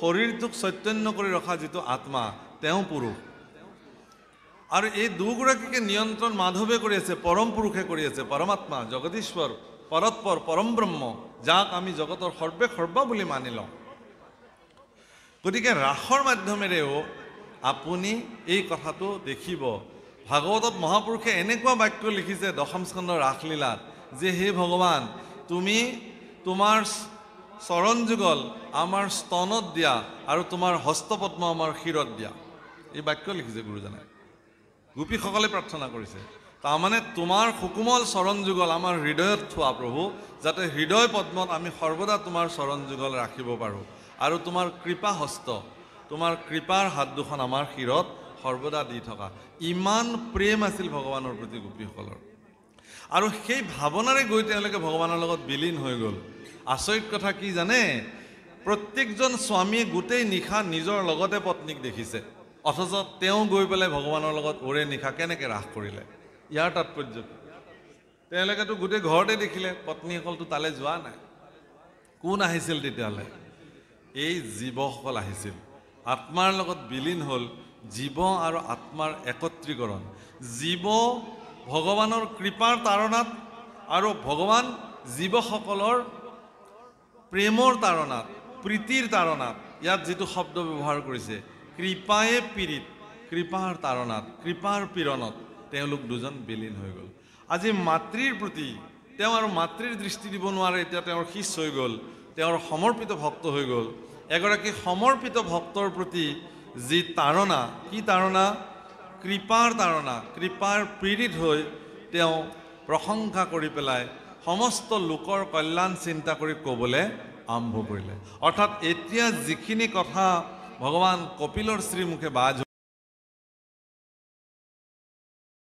শৰীৰটোক চৈতন্য কৰি ৰখা যিটো আত্মা, তেওঁ পুৰুষ। আৰু এই দুগৰাকীকে নিয়ন্ত্ৰণ মাধৱে কৰি আছে, পৰম পুৰুষে কৰি আছে, পৰমাত্মা জগদীশ্বৰ পৰৎপৰ পৰম ব্ৰহ্ম, যাক আমি জগতৰ সৰ্বে সৰ্বা বুলি মানি লওঁ। গতিকে ৰাসৰ মাধ্যমেৰেও আপুনি এই কথাটো দেখিব। ভাগৱতত মহাপুৰুষে এনেকুৱা বাক্য লিখিছে দশম স্কন্ধৰ ৰাসলীলাত যে হে ভগৱান, তুমি তোমাৰ চৰণ যুগল আমাৰ স্তনত দিয়া আৰু তোমাৰ হস্তপদ্ম আমাৰ শিৰত দিয়া। এই বাক্য লিখিছে গুৰুজনাই, গোপীসকলে প্ৰাৰ্থনা কৰিছে। তাৰমানে তোমাৰ সুকোমল চৰণ যুগল আমাৰ হৃদয়ত থোৱা প্ৰভু, যাতে হৃদয় পদ্মত আমি সৰ্বদা তোমাৰ চৰণ যুগল ৰাখিব পাৰোঁ। আৰু তোমাৰ কৃপা হস্ত, তোমাৰ কৃপাৰ হাত দুখন আমাৰ শিৰত সৰ্বদা দি থকা। ইমান প্ৰেম আছিল ভগৱানৰ প্ৰতি গোপীসকলৰ। আৰু সেই ভাৱনাৰে গৈ তেওঁলোকে ভগৱানৰ লগত বিলীন হৈ গ'ল। আচৰিত কথা কি জানে? প্ৰত্যেকজন স্বামীয়ে গোটেই নিশা নিজৰ লগতে পত্নীক দেখিছে, অথচ তেওঁ গৈ পেলাই ভগৱানৰ লগত ওৰে নিশা কেনেকৈ ৰাস কৰিলে? ইয়াৰ তাৎপৰ্য তেওঁলোকেতো গোটেই ঘৰতে দেখিলে, পত্নীসকলতো তালৈ যোৱা নাই। কোন আহিছিল তেতিয়াহ'লে? এই জীৱসকল আহিছিল, আত্মাৰ লগত বিলীন হ'ল। জীৱ আৰু আত্মাৰ একত্ৰীকৰণ, জীৱ ভগৱানৰ কৃপাৰ তাৰণাত আৰু ভগৱান জীৱসকলৰ প্ৰেমৰ তাৰণাত, প্ৰীতিৰ তাৰণাত। ইয়াত যিটো শব্দ ব্যৱহাৰ কৰিছে, কৃপায়ে পীড়িত, কৃপাৰ তাৰণাত, কৃপাৰ পীড়নত তেওঁলোক দুজন বিলীন হৈ গ'ল। আজি মাতৃৰ প্ৰতি তেওঁ আৰু মাতৃৰ দৃষ্টি দিব নোৱাৰে, এতিয়া তেওঁৰ শিষ্য হৈ গ'ল, তেওঁৰ সমৰ্পিত ভক্ত হৈ গ'ল। এগৰাকী সমৰ্পিত ভক্তৰ প্ৰতি যি তাৰণা, কি তাৰণা? কৃপাৰ তাৰণা, কৃপাৰ পীড়িত হৈ তেওঁ প্ৰশংসা কৰি পেলাই সমস্ত লোকৰ কল্যাণ চিন্তা কৰি ক'বলৈ আৰম্ভ কৰিলে। অৰ্থাৎ এতিয়া যিখিনি কথা ভগৱান কপিলৰ শ্ৰীমুখে বাজ